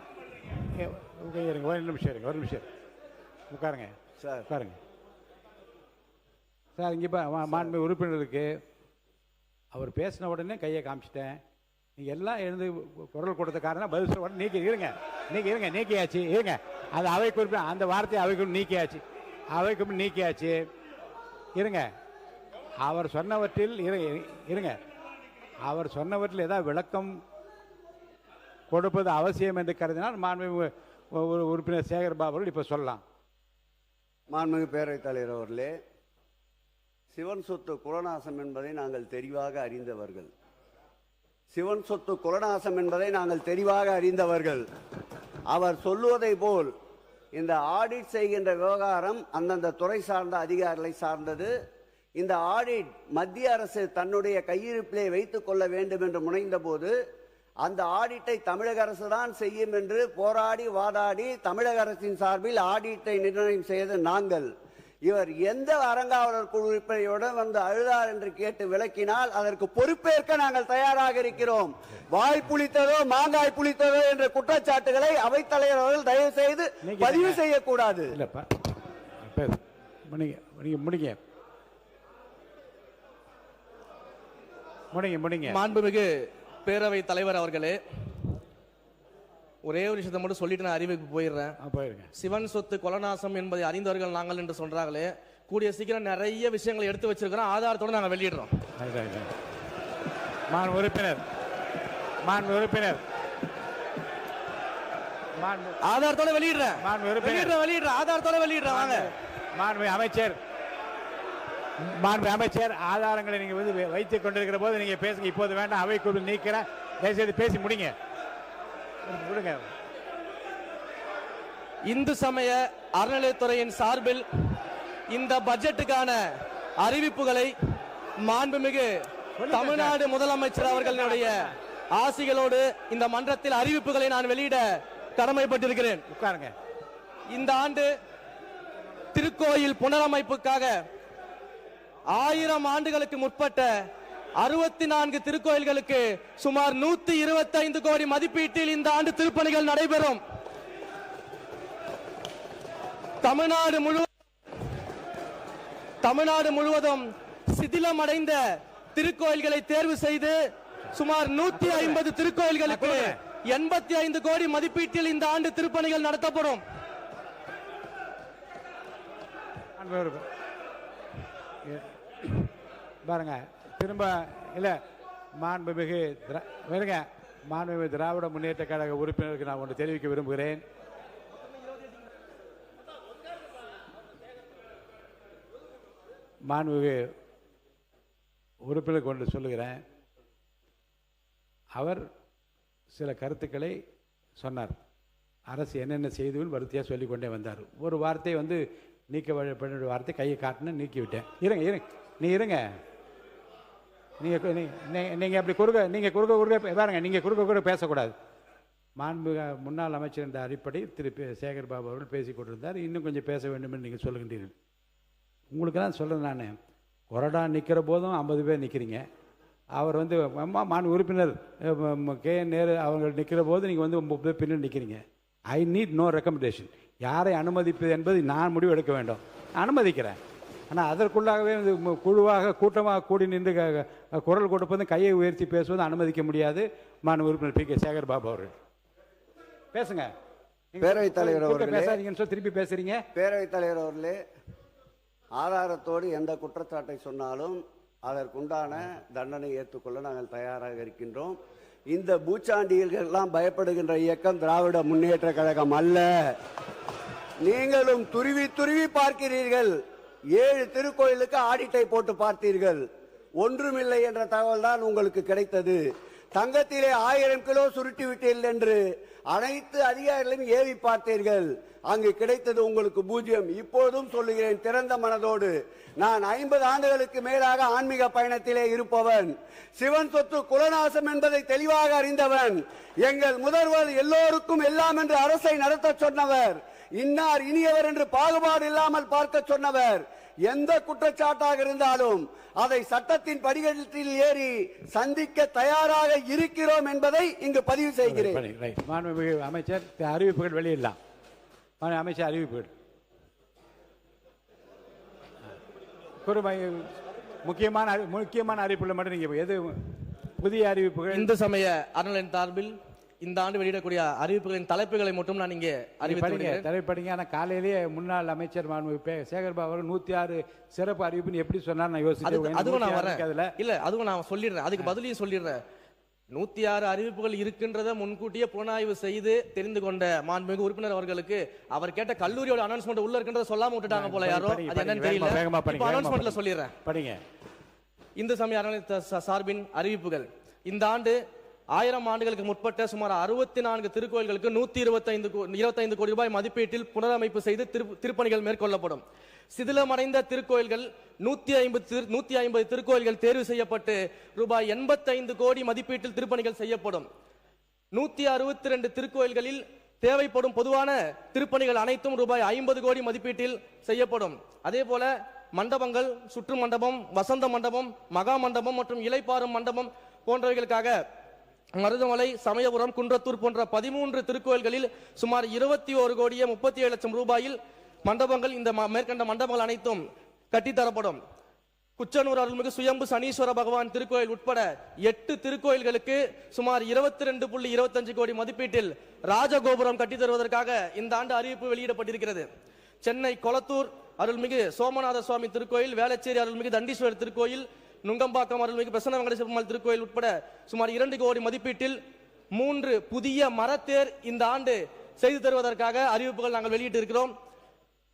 [SPEAKER 1] இருங்க ஒரு நிமிஷம் உட்காருங்க சார். உட்காருங்க சார். இங்கே மாண்புமிகு உறுப்பினருக்கு அவர் பேசின உடனே கையை காமிச்சிட்டேன். நீங்கள் எல்லாம் எழுந்து குரல் கொடுத்த காரணம் பதில் சொல்ல உடனே நீக்கியாச்சு. இருங்க அது அவை குறிப்பு அந்த வார்த்தையை அவைக்குள் நீக்கியாச்சு. இருங்க அவர் சொன்னவற்றில் ஏதாவது விளக்கம் கொடுப்பது அவசியம் என்று கருதினால் மாண்புமிகு உறுப்பினர் சேகர் பாபு அவர்கள் இப்போ சொல்லலாம்.
[SPEAKER 4] மாண்புமிகு பேரவைத் தலைவர் அவர்களே, சிவன் சொத்து குலநாசம் என்பதை நாங்கள் தெளிவாக அறிந்தவர்கள். அவர் சொல்லுவதை போல் இந்த ஆடிட் செய்கின்ற விவகாரம் அந்தந்த துறை சார்ந்த அதிகாரிகளை சார்ந்தது. இந்த ஆடிட் மத்திய அரசு தன்னுடைய கையிருப்பிலே வைத்துக் கொள்ள வேண்டும் என்று முனைந்த போது அந்த ஆடிட்டை தமிழக அரசு தான் செய்யும் என்று போராடி வாதாடி தமிழக அரசின் சார்பில் ஆடிட்டை நிர்ணயம் செய்து நாங்கள். இவர் எந்த அறங்காவலர் குழு உறுப்பினருடன் வந்து அழுதார் என்று கேட்டு விளக்கினால் அதற்கு பொறுப்பேற்க நாங்கள் தயாராக இருக்கிறோம். வாய் புளித்ததோ மாங்காய் புளித்ததோ என்ற குற்றச்சாட்டுகளை அவைத்தலைவர் அவர்கள் தயவு செய்து பதிவு செய்யக்கூடாது.
[SPEAKER 2] மாண்புமிகு பேரவை தலைவர் அவர்களே, ஒரே ஒரு விஷயத்தை மட்டும் சொல்லிட்டு நான் அறிவிப்பு போயிடுறேன். சிவன் சொத்து கொலநாசம் என்பதை அறிந்தவர்கள் நாங்கள் என்று சொல்றாங்களே, கூடிய சீக்கிரம் நிறைய விஷயங்களை எடுத்து வச்சிருக்கிறோம். ஆதாரத்தோடு நாங்கள் வெளியிடுறோம். ஆதாரத்தோட வெளியிடுறேன். ஆதாரத்தோட வெளியிடுறேன். வாங்க
[SPEAKER 1] அமைச்சர் ஆதாரங்களை நீங்க வைத்துக் கொண்டிருக்கிற போது நீங்க பேசுங்க. இப்போது வேண்டாம். அவை குழு நீக்கிறேன். தயவுசெய்து பேசி முடிங்க.
[SPEAKER 2] இந்து சமய அறநிலையத்துறையின் சார்பில் இந்த பட்ஜெட்டுக்கான அறிவிப்புகளை மாண்புமிகு தமிழ்நாடு முதலமைச்சர் அவர்களுடைய ஆசிகளோடு இந்த மன்றத்தில் அறிவிப்புகளை நான் வெளியிட கடமைப்பட்டிருக்கிறேன்.
[SPEAKER 1] உட்காருங்க.
[SPEAKER 2] இந்த ஆண்டு திருக்கோயில் புனரமைப்புக்காக 1000 ஆண்டுகளுக்கு முற்பட்ட 64 திருக்கோயில்களுக்கு சுமார் 125 கோடி மதிப்பீட்டில் இந்த ஆண்டு திருப்பணிகள் நடைபெறும். தமிழ்நாடு முழுவதும் சிதிலமடைந்த திருக்கோயில்களை தேர்வு செய்து சுமார் 150 திருக்கோயில்களுக்கு 85 கோடி மதிப்பீட்டில் இந்த ஆண்டு திருப்பணிகள் நடத்தப்படும்.
[SPEAKER 1] பாருங்க திரும்ப இல்ல மாண்புமிகு திராவிட முன்னேற்ற கழக உறுப்பினருக்கு நான் ஒன்று தெரிவிக்க விரும்புகிறேன். மாண்புமிகு உறுப்பினருக்கு ஒன்று சொல்லுகிறேன். அவர் சில கருத்துக்களை சொன்னார். அரசு என்னென்ன செய்துன்னு வரிசையாக சொல்லிக்கொண்டே வந்தார். ஒரு வார்த்தை நீக்க பண்ண வார்த்தை கையை காட்டின நீக்கி விட்டேன். இருங்க நீங்கள் அப்படி குறுக்க பாருங்க. நீங்கள் குறுக்க பேசக்கூடாது. மாண்பு முன்னாள் அமைச்சர் என்ற அடிப்படையில் திரு சேகர் பாபு அவர்கள் பேசிக் கொண்டிருந்தார். இன்னும் கொஞ்சம் பேச வேண்டும் என்று நீங்கள் சொல்லுகின்றீர்கள். உங்களுக்கு தான் சொல்கிறேன். நான் கொறடா நிற்கிற போதும் 50 பேர் நிற்கிறீங்க. அவர் மாண்பு உறுப்பினர் KN நேரு அவங்க நிற்கிற போது நீங்கள் 30 பேர் பின்னாடி நிற்கிறீங்க. I need no recommendation. யாரை அனுமதிப்பது என்பது நான் முடிவு எடுக்க வேண்டும். அனுமதிக்கிறேன். ஆனால் அதற்குள்ளாகவே குழுவாக கூட்டமாக கூடி நின்று குரல் கொடுப்பதும் கையை உயர்த்தி பேசுவதும் அனுமதிக்க முடியாது. மாண்பு உறுப்பினர் பி.கே. சேகர் பாபு அவர்கள் பேசுங்க.
[SPEAKER 4] பேரவைத் தலைவர் அவர்களே,
[SPEAKER 1] பேசாதீங்கன்னு சொல்லி திருப்பி பேசுறீங்க.
[SPEAKER 4] பேரவைத் தலைவர் அவர்களே, ஆதாரத்தோடு எந்த குற்றச்சாட்டை சொன்னாலும் அதற்குண்டான தண்டனை ஏற்றுக்கொள்ள நாங்கள் தயாராக இருக்கின்றோம். இந்த பூச்சாண்டியர்கள் எல்லாம் பயப்படுகின்ற இயக்கம் திராவிட முன்னேற்ற கழகம் அல்ல. நீங்களும் துருவி துருவி பார்க்கிறீர்கள். 7 திருக்கோயிலுக்கு ஆடிட்டை போட்டு பார்த்தீர்கள். ஒன்றுமில்லை என்ற தகவல் தான் உங்களுக்கு கிடைத்தது. தங்கத்திலே 1000 கிலோ சுருட்டி விட்டீர்கள் என்று அனைத்து அதிகாரிகளையும் ஏவி பார்த்தீர்கள். அங்கு கிடைத்தது உங்களுக்கு 0. இப்போதும் சொல்லுகிறேன் திறந்த மனதோடு, நான் 50 ஆண்டுகளுக்கு மேலாக ஆன்மீக பயணத்திலே இருப்பவன். சிவன் சொத்து குலநாசம் என்பதை தெளிவாக அறிந்தவன். எங்கள் முதல்வர் எல்லோருக்கும் எல்லாம் என்று அரசை நடத்த சொன்னவர். இன்னார் இனியவர் என்று பாகுபாடு இல்லாமல் பார்க்க சொன்னவர். எந்த குற்றச்சாட்டாக இருந்தாலும் அதை சட்டத்தின் படிகளில் ஏறி சந்திக்க தயாராக இருக்கிறோம் என்பதை இங்கு பதிவு செய்கிறேன்.
[SPEAKER 1] மாண்புமிகு அமைச்சர் அறிவிப்புகள் வெளியிடலாம். அமைச்சர் அறிவிப்புகள் முக்கியமான அறிவிப்புகள் மட்டும் நீங்க எது புதிய அறிவிப்புகள்?
[SPEAKER 2] இந்து சமய அறநிலையத்தின் சார்பில் இந்த ஆண்டு வெளியிடக்கூடிய அறிவிப்புகளின் தலைப்புகளை மட்டும் நான் இங்கே
[SPEAKER 1] தலைப்படிங்க. ஆனால் காலையிலேயே முன்னாள் அமைச்சர் சேகர் பாபு 106 சிறப்பு அறிவிப்புன்னு எப்படி சொன்னார் நான் யோசிச்சேன்.
[SPEAKER 2] அதுவும் நான் வரேன் இல்ல, அதுவும் நான் சொல்லிடுறேன். அதுக்கு பதிலையும் சொல்லிடுறேன். 106 அறிவிப்புகள் இருக்கின்றத முன்கூட்டியே புலனாய்வு செய்து தெரிந்து கொண்ட மாண்புமிகு உறுப்பினர் அவர்களுக்கு அவர் கேட்ட கல்லூரியோட அனௌன்ஸ்மெண்ட் உள்ள இருக்கின்றத சொல்லாம விட்டுட்டாங்க போல யாரோ. அது என்னன்னு தெரியல. அனௌன்ஸ்மெண்ட்ல சொல்லிடுறேன். படிங்க. இந்து சமய அறநிலையத்தின் சார்பின் அறிவிப்புகள். இந்த ஆண்டு 1000 ஆண்டுகளுக்கு முற்பட்ட சுமார் 64 திருக்கோயில்களுக்கு 125 கோடி ரூபாய் மதிப்பீட்டில் புனரமைப்பு செய்து திருப்பணிகள் மேற்கொள்ளப்படும். சிதிலமடைந்த திருக்கோயில்கள் 150 திருக்கோயில்கள் தேர்வு செய்யப்பட்டு ரூபாய் 85 கோடி மதிப்பீட்டில் திருப்பணிகள் செய்யப்படும். 162 திருக்கோயில்களில் தேவைப்படும் பொதுவான திருப்பணிகள் அனைத்தும் ரூபாய் 50 கோடி மதிப்பீட்டில் செய்யப்படும். அதே போல மண்டபங்கள், சுற்று மண்டபம், வசந்த மண்டபம், மகா மண்டபம் மற்றும் இலைப்பாறும் மண்டபம் போன்றவைகளுக்காக மருதமலை, சமயபுரம், குன்றத்தூர் போன்ற 13 திருக்கோயில்களில் சுமார் 21 கோடியே 37 லட்சம் ரூபாயில் மண்டபங்கள், இந்த மேற்கண்ட மண்டபங்கள் அனைத்தும் கட்டித்தரப்படும். குச்சனூர் அருள்மிகு சுயம்பு சனீஸ்வர பகவான் திருக்கோயில் உட்பட 8 திருக்கோயில்களுக்கு சுமார் 22.25 கோடி மதிப்பீட்டில் ராஜகோபுரம் கட்டித்தருவதற்காக இந்த ஆண்டு அறிவிப்பு வெளியிடப்பட்டிருக்கிறது. சென்னை கொளத்தூர் அருள்மிகு சோமநாத சுவாமி திருக்கோயில், வேளச்சேரி அருள்மிகு தண்டீஸ்வரர் திருக்கோயில், நுங்கம்பாக்கம் அருள்மிகு பிரசன்ன வெங்கடேஸ்வர பெருமாள் திருக்கோயில் உட்பட சுமார் 2 கோடி மதிப்பீட்டில் 3 புதிய மரத்தேர் இந்த ஆண்டு செய்து தருவதற்காக அறிவிப்புகள் நாங்கள் வெளியிட்டு இருக்கிறோம்.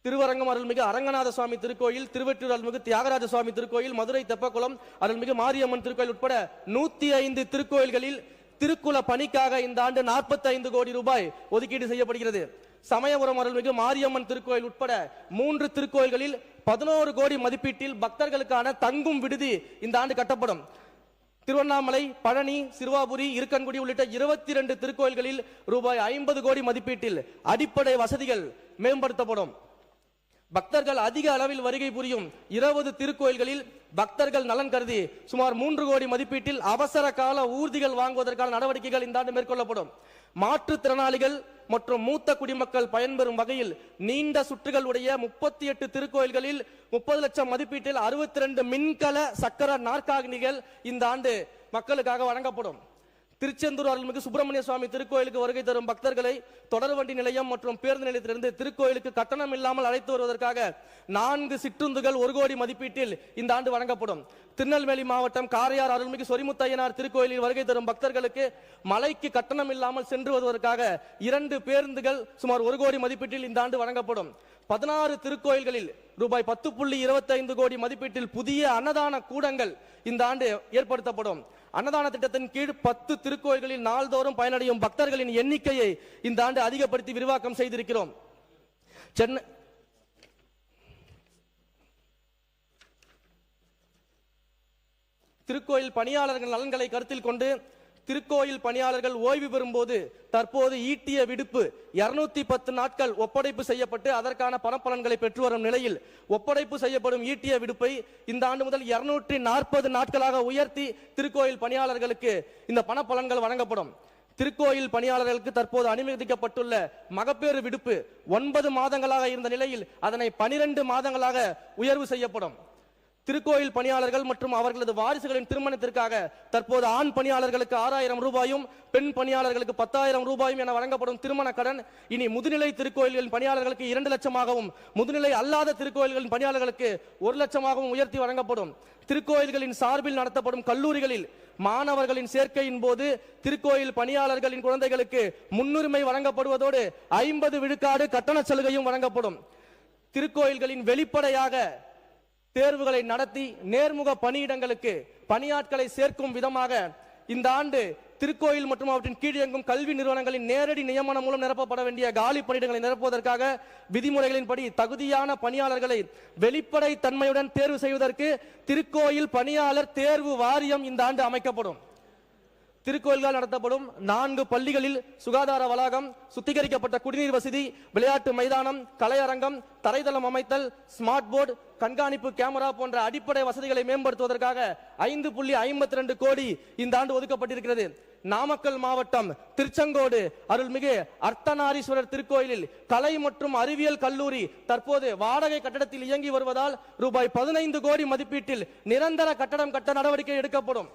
[SPEAKER 2] திருவரங்கம் அருள்மிகு அரங்கநாத சுவாமி திருக்கோயில், திருவெற்றூர் அருள்மிகு தியாகராஜ சுவாமி திருக்கோயில், மதுரை தெப்பக்குளம் அருள்மிகு மாரியம்மன் திருக்கோயில் உட்பட 105 திருக்கோயில்களில் திருக்குல பணிக்காக இந்த ஆண்டு 45 கோடி ரூபாய் ஒதுக்கீடு செய்யப்படுகிறது. சமயபுரம் அருள்மிகு மாரியம்மன் திருக்கோயில் உட்பட 3 திருக்கோயில்களில் 11 கோடி மதிப்பீட்டில் பக்தர்களுக்கான தங்கும் விடுதி இந்த ஆண்டு கட்டப்படும். திருவண்ணாமலை, பழனி, சிறுவாபுரி, இருக்கன்குடி உள்ளிட்ட 22 திருக்கோயில்களில் ரூபாய் 50 கோடி மதிப்பீட்டில் அடிப்படை வசதிகள் மேம்படுத்தப்படும். பக்தர்கள் அதிக அளவில் வருகை புரியும் 20 திருக்கோயில்களில் பக்தர்கள் நலன் கருதி சுமார் 3 கோடி மதிப்பீட்டில் அவசர கால ஊர்திகள் வாங்குவதற்கான நடவடிக்கைகள் இந்த ஆண்டு மேற்கொள்ளப்படும். மாற்றுத்திறனாளிகள் மற்றும் மூத்த குடிமக்கள் பயன்பெறும் வகையில் நீண்ட சுற்றுகள் உடைய 38 திருக்கோயில்களில் 30 லட்சம் மதிப்பீட்டில் 62 மின்கல சக்கர நாற்காலிகள் இந்த ஆண்டு மக்களுக்காக வழங்கப்படும். திருச்செந்தூர் அருள்மிகு சுப்பிரமணிய சுவாமி திருக்கோயிலுக்கு வருகை தரும் பக்தர்களை தொடர்வண்டி நிலையம் மற்றும் பேருந்து நிலையத்திலிருந்து திருக்கோயிலுக்கு கட்டணம் இல்லாமல் அழைத்து வருவதற்காக 4 சிற்றுந்துகள் 1 கோடி மதிப்பீட்டில் இந்த ஆண்டு வழங்கப்படும். திருநெல்வேலி மாவட்டம் காரையார் அருள்மிகு சொரிமுத்தையனார் திருக்கோயிலில் வருகை தரும் பக்தர்களுக்கு மலைக்கு கட்டணம் இல்லாமல் சென்று வருவதற்காக 2 பேருந்துகள் சுமார் 1 கோடி மதிப்பீட்டில் இந்த ஆண்டு வழங்கப்படும். 16 திருக்கோயில்களில் ரூபாய் 10.25 கோடி மதிப்பீட்டில் புதிய அன்னதான கூடங்கள் இந்த ஆண்டு ஏற்படுத்தப்படும். அன்னதான திட்டத்தின் கீழ் 10 திருக்கோயில்களில் நாள்தோறும் பயனடையும் பக்தர்களின் எண்ணிக்கையை இந்த ஆண்டு அதிகப்படுத்தி விரிவாக்கம் செய்திருக்கிறோம். சென்னை திருக்கோயில் பணியாளர்கள் நலன்களை கருத்தில் கொண்டு திருக்கோயில் பணியாளர்கள் ஓய்வு பெறும் போது தற்போது ஈட்டிய விடுப்பு 210 நாட்கள் ஒப்படைப்பு செய்யப்பட்டு அதற்கான பணப்பலன்களை பெற்று வரும் நிலையில் ஒப்படைப்பு செய்யப்படும் ஈட்டிய விடுப்பை இந்த ஆண்டு முதல் 240 நாட்களாக உயர்த்தி திருக்கோயில் பணியாளர்களுக்கு இந்த பணப்பலன்கள் வழங்கப்படும். திருக்கோயில் பணியாளர்களுக்கு தற்போது அனுமதிக்கப்பட்டுள்ள மகப்பேறு விடுப்பு 9 மாதங்களாக இருந்த நிலையில் அதனை 12 மாதங்களாக உயர்வு செய்யப்படும். திருக்கோயில் பணியாளர்கள் மற்றும் அவர்களது வாரிசுகளின் திருமணத்திற்காக தற்போது ஆண் பணியாளர்களுக்கு 6000 ரூபாயும் பெண் பணியாளர்களுக்கு 10,000 ரூபாயும் என வழங்கப்படும் திருமண கடன் இனி முதுநிலை திருக்கோயில்களின் பணியாளர்களுக்கு 2 லட்சமாகவும் முதுநிலை அல்லாத திருக்கோயில்களின் பணியாளர்களுக்கு 1 லட்சமாகவும் உயர்த்தி வழங்கப்படும். திருக்கோயில்களின் சார்பில் நடத்தப்படும் கல்லூரிகளில் மாணவர்களின் சேர்க்கையின் போது திருக்கோயில் பணியாளர்களின் குழந்தைகளுக்கு முன்னுரிமை வழங்கப்படுவதோடு 50 விழுக்காடு கட்டண சலுகையும் வழங்கப்படும். திருக்கோயில்களின் வெளிப்படையாக தேர்வுகளை நடத்தி நேர்முக பணியிடங்களுக்கு பணியாட்களை சேர்க்கும் விதமாக இந்த ஆண்டு திருக்கோயில் மற்றும் அவற்றின் கீழ் இயங்கும் கல்வி நிறுவனங்களின் நேரடி நியமனம் மூலம் நிரப்பப்பட வேண்டிய காலி பணியிடங்களை நிரப்புவதற்காக விதிமுறைகளின்படி தகுதியான பணியாளர்களை வெளிப்படை தன்மையுடன் தேர்வு செய்வதற்கு திருக்கோயில் பணியாளர் தேர்வு வாரியம் இந்த ஆண்டு அமைக்கப்படும். திருக்கோயில்கள் நடத்தப்படும் 4 பள்ளிகளில் சுகாதார வளாகம், சுத்திகரிக்கப்பட்ட குடிநீர் வசதி, விளையாட்டு மைதானம், கலையரங்கம், தரைதளம் அமைத்தல், ஸ்மார்ட் போர்டு, கண்காணிப்பு கேமரா போன்ற அடிப்படை வசதிகளை மேம்படுத்துவதற்காக 5.52 கோடி இந்த ஆண்டு ஒதுக்கப்பட்டிருக்கிறது. நாமக்கல் மாவட்டம் திருச்செங்கோடு அருள்மிகு அர்த்தநாரீஸ்வரர் திருக்கோயிலில் கலை மற்றும் அறிவியல் கல்லூரி தற்போது வாடகை கட்டடத்தில் இயங்கி வருவதால் ரூபாய் 15 கோடி மதிப்பீட்டில் நிரந்தர கட்டடம் கட்ட நடவடிக்கை எடுக்கப்படும்.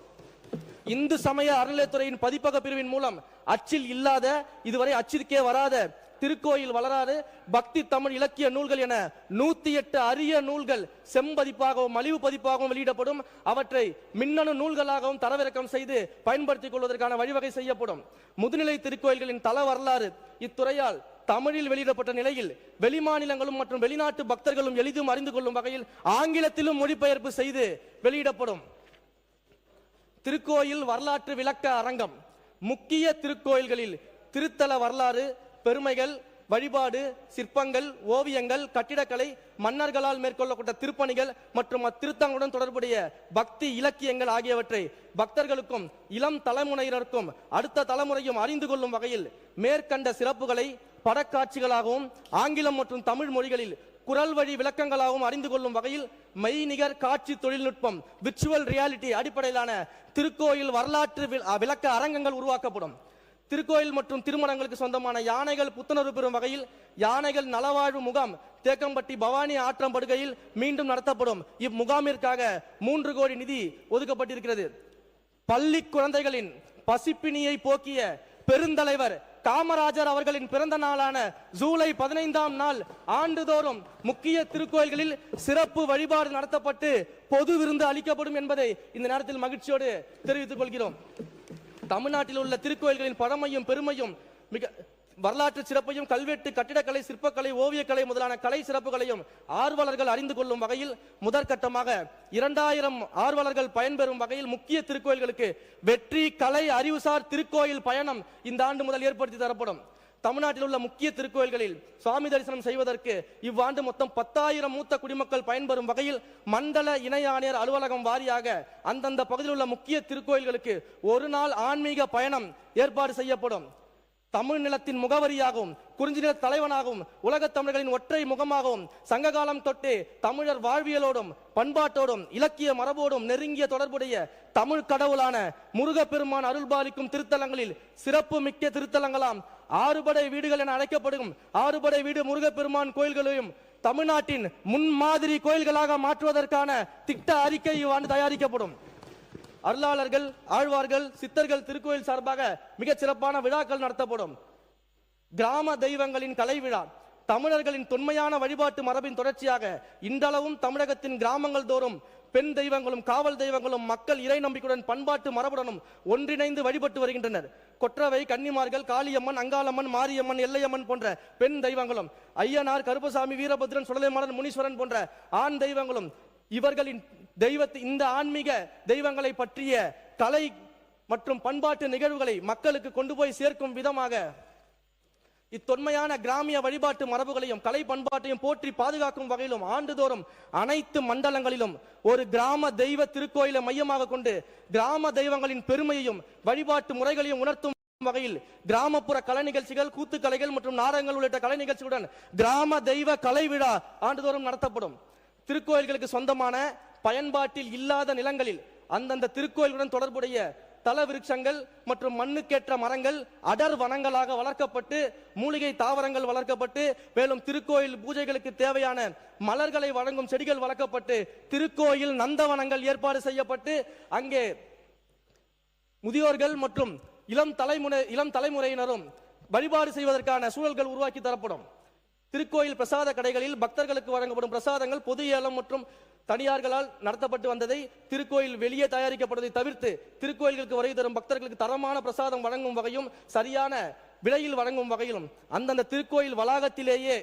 [SPEAKER 2] இந்து சமய அறநிலையத்துறையின் பதிப்பக பிரிவின் மூலம் அச்சில் இல்லாத, இதுவரை அச்சிற்கே வராத, திருக்கோயில் வளராறு, பக்தி தமிழ் இலக்கிய நூல்கள் என 108 அரிய நூல்கள் செம்பதிப்பாகவும் மலிவு பதிப்பாகவும் வெளியிடப்படும். அவற்றை மின்னணு நூல்களாகவும் தரவிறக்கம் செய்து பயன்படுத்திக் கொள்வதற்கான வழிவகை செய்யப்படும். முதுநிலை திருக்கோயில்களின் தல வரலாறு இத்துறையால் தமிழில் வெளியிடப்பட்ட நிலையில் வெளிமாநிலங்களும் மற்றும் வெளிநாட்டு பக்தர்களும் எளிதும் அறிந்து கொள்ளும் வகையில் ஆங்கிலத்திலும் மொழிபெயர்ப்பு செய்து வெளியிடப்படும். திருக்கோயில் வரலாற்று விளக்க அரங்கம் முக்கிய திருக்கோயில்களில் திருத்தல வரலாறு, பெருமைகள், வழிபாடு, சிற்பங்கள், ஓவியங்கள், கட்டிடக்கலை, மன்னர்களால் மேற்கொள்ளப்பட்ட திருப்பணிகள் மற்றும் அத்திருத்தங்களுடன் தொடர்புடைய பக்தி இலக்கியங்கள் ஆகியவற்றை பக்தர்களுக்கும் இளம் தலைமுறையினருக்கும் அடுத்த தலைமுறையும் அறிந்து கொள்ளும் வகையில் மேற்கண்ட சிறப்புகளை படக்காட்சிகளாகவும் ஆங்கிலம் மற்றும் தமிழ் மொழிகளில் குரல் வழி விளக்கங்களாகவும் அறிந்து கொள்ளும் வகையில் மெய்நிகர் காட்சி தொழில்நுட்பம் விர்ச்சுவல் ரியாலிட்டி அடிப்படையிலான திருக்கோயில் வரலாற்று விளக்க அரங்கங்கள் உருவாக்கப்படும். திருக்கோயில் மற்றும் திருமணங்களுக்கு சொந்தமான யானைகள் புத்துணர்வு பெறும் வகையில் யானைகள் நலவாழ்வு முகாம் தேக்கம்பட்டி பவானி ஆற்றம்படுகையில் மீண்டும் நடத்தப்படும். இம்முகாமிற்காக 3 கோடி நிதி ஒதுக்கப்பட்டிருக்கிறது. பள்ளி குழந்தைகளின் பசிப்பினியை போக்கிய பெருந்தலைவர் காமராஜர் அவர்களின் பிறந்த நாளான ஜூலை 15ஆம் நாள் ஆண்டுதோறும் முக்கிய திருக்கோயில்களில் சிறப்பு வழிபாடு நடத்தப்பட்டு பொது விருந்து அளிக்கப்படும் என்பதை இந்த நேரத்தில் மகிழ்ச்சியோடு தெரிவித்துக் கொள்கிறோம். தமிழ்நாட்டில் உள்ள திருக்கோயில்களின் பழமையும் பெருமையும் மிக வரலாற்று சிறப்பையும் கல்வெட்டு, கட்டிடக்கலை, சிற்பக்கலை, ஓவியக்கலை முதலான கலை சிறப்புகளையும் ஆர்வலர்கள் அறிந்து கொள்ளும் வகையில் முதற்கட்டமாக 2000 ஆர்வலர்கள் பயன்பெறும் வகையில் முக்கிய திருக்கோயில்களுக்கு வெற்றி கலை அறிவுசார் திருக்கோயில் பயணம் இந்த ஆண்டு முதல் ஏற்படுத்தி தரப்படும். தமிழ்நாட்டில் உள்ள முக்கிய திருக்கோயில்களில் சுவாமி தரிசனம் செய்வதற்கு இவ்வாண்டு மொத்தம் 10,000 மூத்த குடிமக்கள் பயன்பெறும் வகையில் மண்டல இணை ஆணையர் அலுவலகம் வாரியாக அந்தந்த பகுதியில் உள்ள முக்கிய திருக்கோயில்களுக்கு ஒரு நாள் ஆன்மீக பயணம் ஏற்பாடு செய்யப்படும். தமிழ் நிலத்தின் முகவரியாகவும் குறிஞ்சிநில தலைவனாகவும் உலகத் தமிழர்களின் ஒற்றை முகமாகவும் சங்ககாலம் தொட்டே தமிழர் வாழ்வியலோடும் பண்பாட்டோடும் இலக்கிய மரபோடும் நெருங்கிய தொடர்புடைய தமிழ் கடவுளான முருகப்பெருமான் அருள்பாலிக்கும் திருத்தலங்களில் சிறப்பு மிக்க திருத்தலங்களாம் ஆறுபடை வீடுகள் என அழைக்கப்படும் ஆறுபடை வீடு முருகப்பெருமான் கோயில்களையும் தமிழ்நாட்டின் முன்மாதிரி கோயில்களாக மாற்றுவதற்கான திட்ட அறிக்கை இவ்வாண்டு தயாரிக்கப்படும். அருளாளர்கள், ஆழ்வார்கள், சித்தர்கள் திருக்கோயில் சார்பாக மிகச் சிறப்பான விழாக்கள் நடத்தப்படும். கிராம தெய்வங்களின் கலை விழா தமிழர்களின் தொன்மையான வழிபாட்டு மரபின் தொடர்ச்சியாக இன்றளவும் தமிழகத்தின் கிராமங்கள் தோறும் பெண் தெய்வங்களும் காவல் தெய்வங்களும் மக்கள் இறை நம்பிக்கையுடன் பண்பாட்டு மரபுடனும் ஒன்றிணைந்து வழிபட்டு வருகின்றனர். கொற்றவை, கன்னிமார்கள், காளியம்மன், அங்காளம்மன், மாரியம்மன், எல்லையம்மன் போன்ற பெண் தெய்வங்களும் ஐயனார், கருப்பசாமி, வீரபத்ரன், சுடலைமாறன், முனீஸ்வரன் போன்ற ஆண் தெய்வங்களும் இவர்களின் இந்த ஆன்மீக தெய்வங்களை பற்றிய கலை மற்றும் பண்பாட்டு நிகழ்வுகளை மக்களுக்கு கொண்டு போய் சேர்க்கும் விதமாக இத்தொன்மையான கிராமிய வழிபாட்டு மரபுகளையும் கலை பண்பாட்டையும் போற்றி பாதுகாக்கும் வகையிலும் ஆண்டுதோறும் அனைத்து மண்டலங்களிலும் ஒரு கிராம தெய்வ திருக்கோயிலை மையமாக கொண்டு கிராம தெய்வங்களின் பெருமையையும் வழிபாட்டு முறைகளையும் உணர்த்தும் வகையில் கிராமப்புற கலை நிகழ்ச்சிகள், கூத்துக்கலைகள் மற்றும் நாடகங்கள் உள்ளிட்ட கலை நிகழ்ச்சிகளுடன் கிராம தெய்வ கலை விழா ஆண்டுதோறும் நடத்தப்படும். திருக்கோயில்களுக்கு சொந்தமான பயன்பாட்டில் இல்லாத நிலங்களில் அந்தந்த திருக்கோயிலுடன் தொடர்புடைய தல விருட்சங்கள் மற்றும் மண்ணுக்கேற்ற மரங்கள் அடர் வனங்களாக வளர்க்கப்பட்டு மூலிகை தாவரங்கள் வளர்க்கப்பட்டு மேலும் திருக்கோயில் பூஜைகளுக்கு தேவையான மலர்களை வழங்கும் செடிகள் வளர்க்கப்பட்டு திருக்கோயில் நந்தவனங்கள் ஏற்பாடு செய்யப்பட்டு அங்கே முதியோர்கள் மற்றும் இளம் தலைமுறையினரும் வழிபாடு செய்வதற்கான சூழல்கள் உருவாக்கி தரப்படும். திருக்கோயில் பிரசாத கடைகளில் பக்தர்களுக்கு வழங்கப்படும் பிரசாதங்கள் பொது ஏலம் மற்றும் தனியார்களால் நடத்தப்பட்டு வந்ததை திருக்கோயில் வெளியே தயாரிக்கப்படுவதை தவிர்த்து திருக்கோயில்களுக்கு வருகை தரும் பக்தர்களுக்கு தரமான பிரசாதம் வழங்கும் வகையும் சரியான விலையில் வழங்கும் வகையிலும் அந்தந்த திருக்கோயில் வளாகத்திலேயே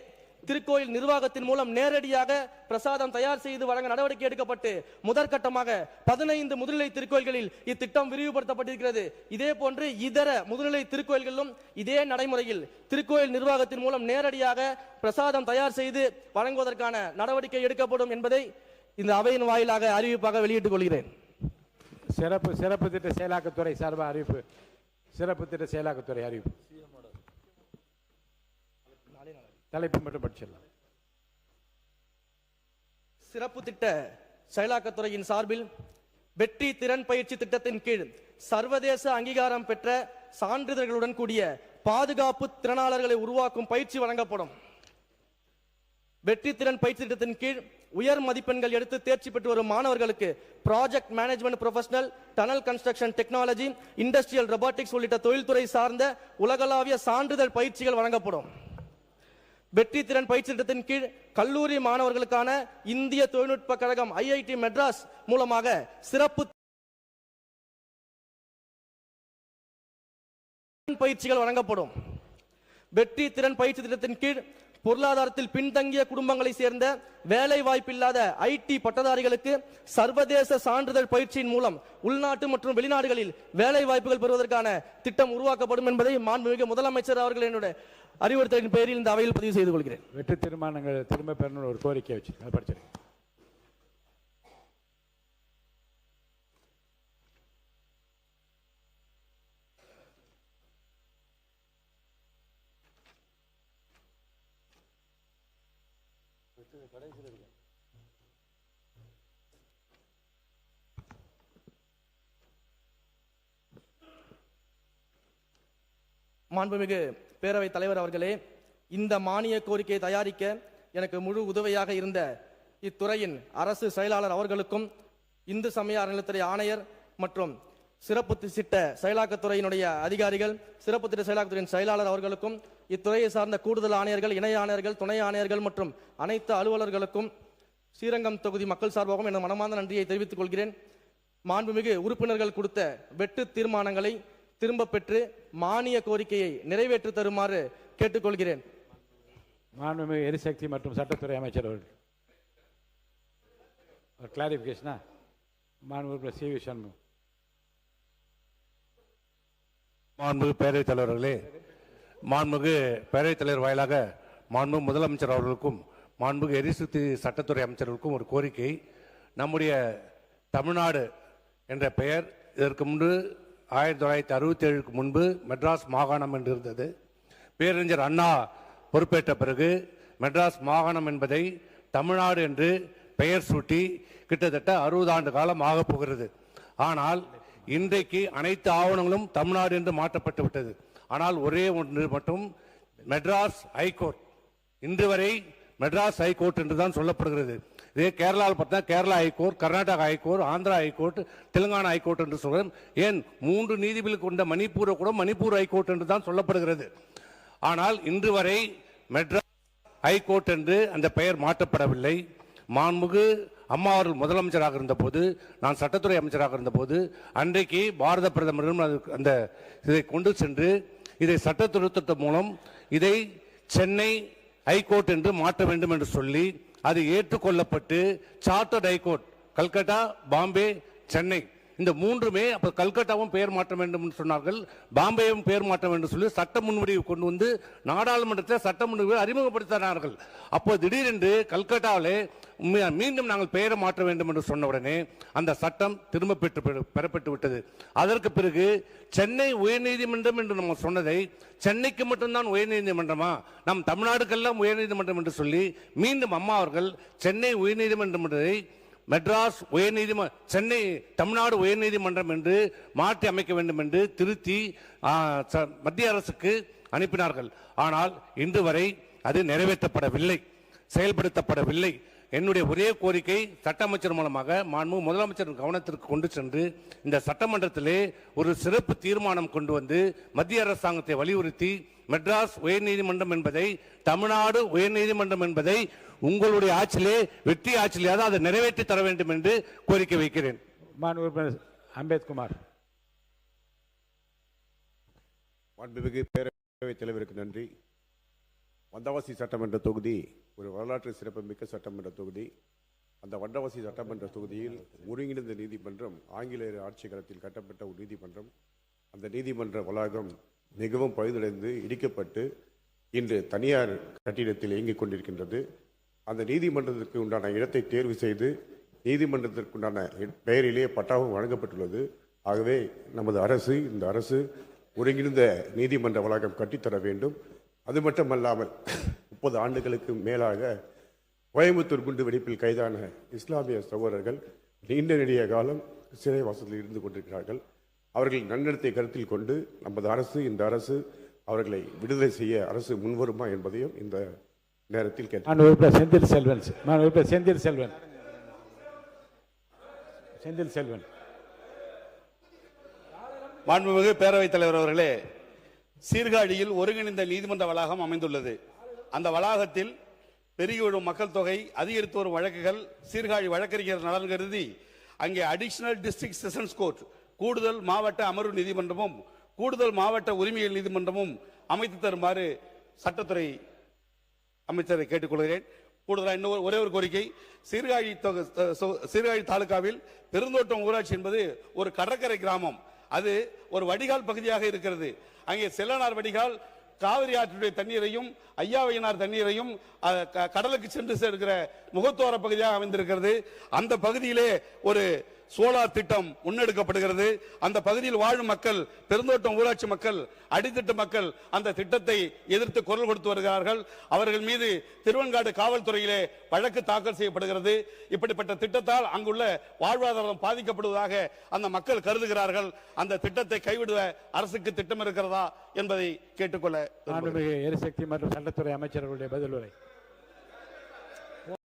[SPEAKER 2] திருக்கோயில் நிர்வாகத்தின் மூலம் நேரடியாக பிரசாதம் தயார் செய்து வழங்க நடவடிக்கை எடுக்கப்பட்டு முதற்கட்டமாக 15 முதுநிலை திருக்கோயில்களில் இத்திட்டம் விரிவுபடுத்தப்பட்டிருக்கிறது. இதே போன்று இதர முதுநிலை திருக்கோயில்களிலும் இதே நடைமுறையில் திருக்கோயில் நிர்வாகத்தின் மூலம் நேரடியாக பிரசாதம் தயார் செய்து வழங்குவதற்கான நடவடிக்கை எடுக்கப்படும் என்பதை இந்த அவையின் வாயிலாக அறிவிப்பாக வெளியிட்டுக் கொள்கிறேன்.
[SPEAKER 1] சிறப்பு திட்ட செயலாக்கத்துறை சார்பாக அறிவிப்பு. சிறப்பு திட்ட செயலாக்கத்துறை அறிவிப்பு. தலைப்பு மட்டும் படிச்சிடலாம்.
[SPEAKER 2] சிறப்பு திட்ட செயலாக்கத்துறையின் சார்பில் வெற்றி திறன் பயிற்சி திட்டத்தின் கீழ் சர்வதேச அங்கீகாரம் பெற்ற சான்றிதழ்களுடன் கூடிய பாதுகாப்பு திறனாளர்களை உருவாக்கும் பயிற்சி வழங்கப்படும். வெற்றி திறன் பயிற்சி திட்டத்தின் கீழ் உயர் மதிப்பெண்கள் எடுத்து தேர்ச்சி பெற்று வரும் மாணவர்களுக்கு project management professional, tunnel construction technology, industrial robotics உள்ளிட்ட தொழில்துறை சார்ந்த உலகளாவிய சான்றிதழ் பயிற்சிகள் வழங்கப்படும். வெற்றி திறன் பயிற்சி திட்டத்தின் கீழ் கல்லூரி மாணவர்களுக்கான இந்திய தொழில்நுட்ப கழகம் IIT மெட்ராஸ் மூலமாக சிறப்பு பயிற்சிகள் வழங்கப்படும். வெற்றி திறன் பயிற்சி திட்டத்தின் கீழ் பொருளாதாரத்தில் பின்தங்கிய குடும்பங்களை சேர்ந்த வேலை வாய்ப்பில்லாத IT பட்டதாரிகளுக்கு சர்வதேச சான்றிதழ் பயிற்சியின் மூலம் உள்நாட்டு மற்றும் வெளிநாடுகளில் வேலை வாய்ப்புகள் பெறுவதற்கான திட்டம் உருவாக்கப்படும் என்பதை மாண்புமிகு முதலமைச்சர் அவர்கள் என்னுடைய அறிவுறுத்தலின் பேரில் இந்த அவையில் பதிவு செய்து கொள்கிறேன்.
[SPEAKER 1] வெற்றி தீர்மானங்கள் திரும்ப பெறணும் ஒரு கோரிக்கை வச்சு படிச்சிருக்கேன்.
[SPEAKER 2] மாண்புமிகு பேரவைத் தலைவர் அவர்களே, இந்த மானிய கோரிக்கையை தயாரிக்க எனக்கு முழு உதவியாக இருந்த இத்துறையின் அரசு செயலாளர் அவர்களுக்கும் இந்து சமய அறநிலையத்துறை ஆணையர் மற்றும் சிறப்பு திட்ட செயலாக்கத்துறையினுடைய அதிகாரிகள், சிறப்பு திட்ட செயலாக்கத்துறையின் செயலாளர் அவர்களுக்கும் இத்துறையை சார்ந்த கூடுதல் ஆணையர்கள், இணை ஆணையர்கள், துணை ஆணையர்கள் மற்றும் அனைத்து அலுவலர்களுக்கும் ஸ்ரீரங்கம் தொகுதி மக்கள் சார்பாகவும் எனது மனமார்ந்த நன்றியை தெரிவித்துக் கொள்கிறேன். மாண்புமிகு உறுப்பினர்கள் கொடுத்த வெட்டு தீர்மானங்களை திரும்ப பெற்று மானிய கோரிக்கையை நிறைவேற்றி தருமாறு கேட்டுக்கொள்கிறேன்.
[SPEAKER 1] மாண்புமிகு எரிசக்தி மற்றும் சட்டத்துறை அமைச்சர் அவர்கள் ஒரு கிளாரிபிகேஷனா? மாண்புமிகு CV சண்முகம்.
[SPEAKER 5] மாண்புமிகு பேரவைத் தலைவர்களே, மாண்புமிகு பேரவைத் தலைவர் வாயிலாக மாண்புமிகு முதலமைச்சர் அவர்களுக்கும் மாண்புமிகு எரிசக்தி சட்டத்துறை அமைச்சர்களுக்கும் ஒரு கோரிக்கை. நம்முடைய தமிழ்நாடு என்ற பெயர் இதற்கு முன்பு 1967க்கு முன்பு மெட்ராஸ் மாகாணம் என்று இருந்தது. பேரறிஞர் அண்ணா பொறுப்பேற்ற பிறகு மெட்ராஸ் மாகாணம் என்பதை தமிழ்நாடு என்று பெயர் சூட்டி கிட்டத்தட்ட 60 ஆண்டு காலம் ஆக போகிறது. ஆனால் இன்றைக்கு அனைத்து ஆவணங்களும் தமிழ்நாடு என்று மாற்றப்பட்டு விட்டது. ஆனால் ஒரே ஒன்று மட்டும் மெட்ராஸ் ஹைகோர்ட், இன்று வரை மெட்ராஸ் ஹைகோர்ட் என்று தான் சொல்லப்படுகிறது. இதே கேரளாவில் பார்த்தா Kerala high court, Karnataka high court, Andhra high court, Telangana high court என்று சொல்கிறோம். ஏன் 3 நீதிபதிகள் கொண்ட மணிப்பூரை கூட மணிப்பூர் ஹைகோர்ட் என்று தான் சொல்லப்படுகிறது. ஆனால் இன்று வரை மெட்ராஸ் ஹைகோர்ட் என்று அந்த பெயர் மாற்றப்படவில்லை. மாண்புமிகு அம்மா அவர்கள் முதலமைச்சராக இருந்தபோது, நான் சட்டத்துறை அமைச்சராக இருந்தபோது அன்றைக்கு பாரத பிரதமரும் அந்த இதை கொண்டு சென்று இதை சட்ட திருத்தத்தின் மூலம் இதை சென்னை ஹைகோர்ட் என்று மாற்ற வேண்டும் என்று சொல்லி அது ஏற்றுக்கொள்ளப்பட்டு சார்ட்டர்ட் ஹைகோர்ட் கல்கட்டா, பாம்பே, சென்னை இந்த மூன்றுமே அப்ப கல்கட்டாவும் பெயர் மாற்ற வேண்டும் என்று சொன்னார்கள், பாம்பேயும் பெயர் மாற்ற வேண்டும் சொல்லி சட்ட முன்வடிவு கொண்டு வந்து நாடாளுமன்றத்தில் சட்ட முன்வடிவை அறிமுகப்படுத்தினார்கள். அப்போ திடீரென்று கல்கட்டாவிலே மீண்டும் நாங்கள் பெயரை மாற்ற வேண்டும் என்று சொன்ன உடனே அந்த சட்டம் திரும்ப பெறப்பட்டு விட்டது. அதற்கு பிறகு சென்னை உயர்நீதிமன்றம் என்று நம்ம சொன்னதை சென்னைக்கு மட்டும்தான் உயர்நீதிமன்றமா, நம் தமிழ்நாடுக்கெல்லாம் உயர்நீதிமன்றம் என்று சொல்லி மீண்டும் அம்மா அவர்கள் சென்னை உயர்நீதிமன்றம் என்பதை மெட்ராஸ் உயர்நீதிமன்றம், சென்னை தமிழ்நாடு உயர்நீதிமன்றம் என்று மாற்றி அமைக்க வேண்டும் என்று திருத்தி மத்திய அரசுக்கு அனுப்பினார்கள். ஆனால் இன்று வரை அது நிறைவேற்றப்படவில்லை, செயல்படுத்தப்படவில்லை. என்னுடைய ஒரே கோரிக்கை சட்ட அமைச்சர் மூலமாக மாண்பு முதலமைச்சர் கவனத்திற்கு கொண்டு சென்று இந்த சட்டமன்றத்திலே ஒரு சிறப்பு தீர்மானம் கொண்டு வந்து மத்திய அரசாங்கத்தை வலியுறுத்தி மெட்ராஸ் உயர்நீதிமன்றம் என்பதை தமிழ்நாடு உயர்நீதிமன்றம் என்பதை உங்களுடைய ஆட்சியிலே வெற்றி ஆட்சியிலே அதை நிறைவேற்றி தர வேண்டும் என்று கோரிக்கை வைக்கிறேன்.
[SPEAKER 1] அம்பேத்குமார்.
[SPEAKER 6] மாண்புமிகு பேரவைத் தலைவருக்கு நன்றி. வந்தவாசி சட்டமன்ற தொகுதி ஒரு வரலாற்று சிறப்புமிக்க சட்டமன்ற தொகுதி. அந்த வந்தவாசி சட்டமன்ற தொகுதியில் ஒருங்கிணைந்த நீதிமன்றம் ஆங்கிலேயர் ஆட்சி காலத்தில் கட்டப்பட்ட ஒரு நீதிமன்றம். அந்த நீதிமன்ற வளாகம் மிகவும் பழுதடைந்து இடிக்கப்பட்டு இன்று தனியார் கட்டிடத்தில் இயங்கிக் கொண்டிருக்கின்றது. அந்த நீதிமன்றத்திற்கு உண்டான இடத்தை தேர்வு செய்து நீதிமன்றத்திற்குண்டான பெயரிலே பட்டாவும் வழங்கப்பட்டுள்ளது. ஆகவே நமது அரசு, இந்த அரசு ஒருங்கிணைந்த நீதிமன்ற வளாகம் கட்டித்தர வேண்டும். அது மட்டுமல்லாமல் 30 ஆண்டுகளுக்கு மேலாக கோயம்புத்தூர் குண்டு வெடிப்பில் கைதான இஸ்லாமிய சகோதரர்கள் நீண்ட நெடிய காலம் சிறைவாசத்தில் இருந்து கொண்டிருக்கிறார்கள். அவர்கள் நன்னடத்தை கருத்தில் கொண்டு நமது அரசு, இந்த அரசு அவர்களை விடுதலை செய்ய அரசு முன்வருமா என்பதையும் இந்த நேரத்தில் கேட்டேன்.
[SPEAKER 1] செந்தில் செல்வன்.
[SPEAKER 7] மாண்புமிகு பேரவைத் தலைவர் அவர்களே, சீர்காழியில் ஒருங்கிணைந்த நீதிமன்ற வளாகம் அமைந்துள்ளது. அந்த வளாகத்தில் பெருகி வரும் மக்கள் தொகை, அதிகரித்து வரும் வழக்குகள், சீர்காழி வழக்கறிஞர் நலன் கருதி அங்கே அடிஷனல் டிஸ்ட்ரிக்ட் செஷன்ஸ் கோர்ட், கூடுதல் மாவட்ட அமர்வு நீதிமன்றமும் கூடுதல் மாவட்ட உரிமையியல் நீதிமன்றமும் அமைத்து தருமாறு சட்டத்துறை அமைச்சரை கேட்டுக்கொள்கிறேன். கூடுதலாக இன்னும் ஒரே ஒரு கோரிக்கை, சீர்காழி தாலுகாவில் பெருந்தோட்டம் ஊராட்சி என்பது ஒரு கடற்கரை கிராமம். அது ஒரு வடிகால் பகுதியாக இருக்கிறது. அங்கே செல்லனார் வடிகால் காவிரி ஆற்றுடைய தண்ணீரையும் ஐயாவையனார் தண்ணீரையும் கடலுக்கு சென்று சேர்க்கிற முகத்தோர பகுதியாக அமைந்திருக்கிறது. அந்த பகுதியிலே ஒரு சோலார் திட்டம் முன்னெடுக்கப்படுகிறது. அந்த பகுதியில் வாழும் மக்கள், பெருந்தோட்டம் ஊராட்சி மக்கள், அடித்தட்டு மக்கள் அந்த திட்டத்தை எதிர்த்து குரல் கொடுத்து வருகிறார்கள். அவர்கள் மீது திருவெண்காடு காவல்துறையிலே வழக்கு தாக்கல் செய்யப்படுகிறது. இப்படிப்பட்ட திட்டத்தால் அங்குள்ள வாழ்வாதாரம் பாதிக்கப்படுவதாக அந்த மக்கள் கருதுகிறார்கள். அந்த திட்டத்தை கைவிடுவ அரசுக்கு திட்டம் இருக்கிறதா என்பதை கேட்டுக்கொள்ள
[SPEAKER 1] எரிசக்தி மற்றும் சட்டத்துறை அமைச்சர்களுடைய பதிலுரை.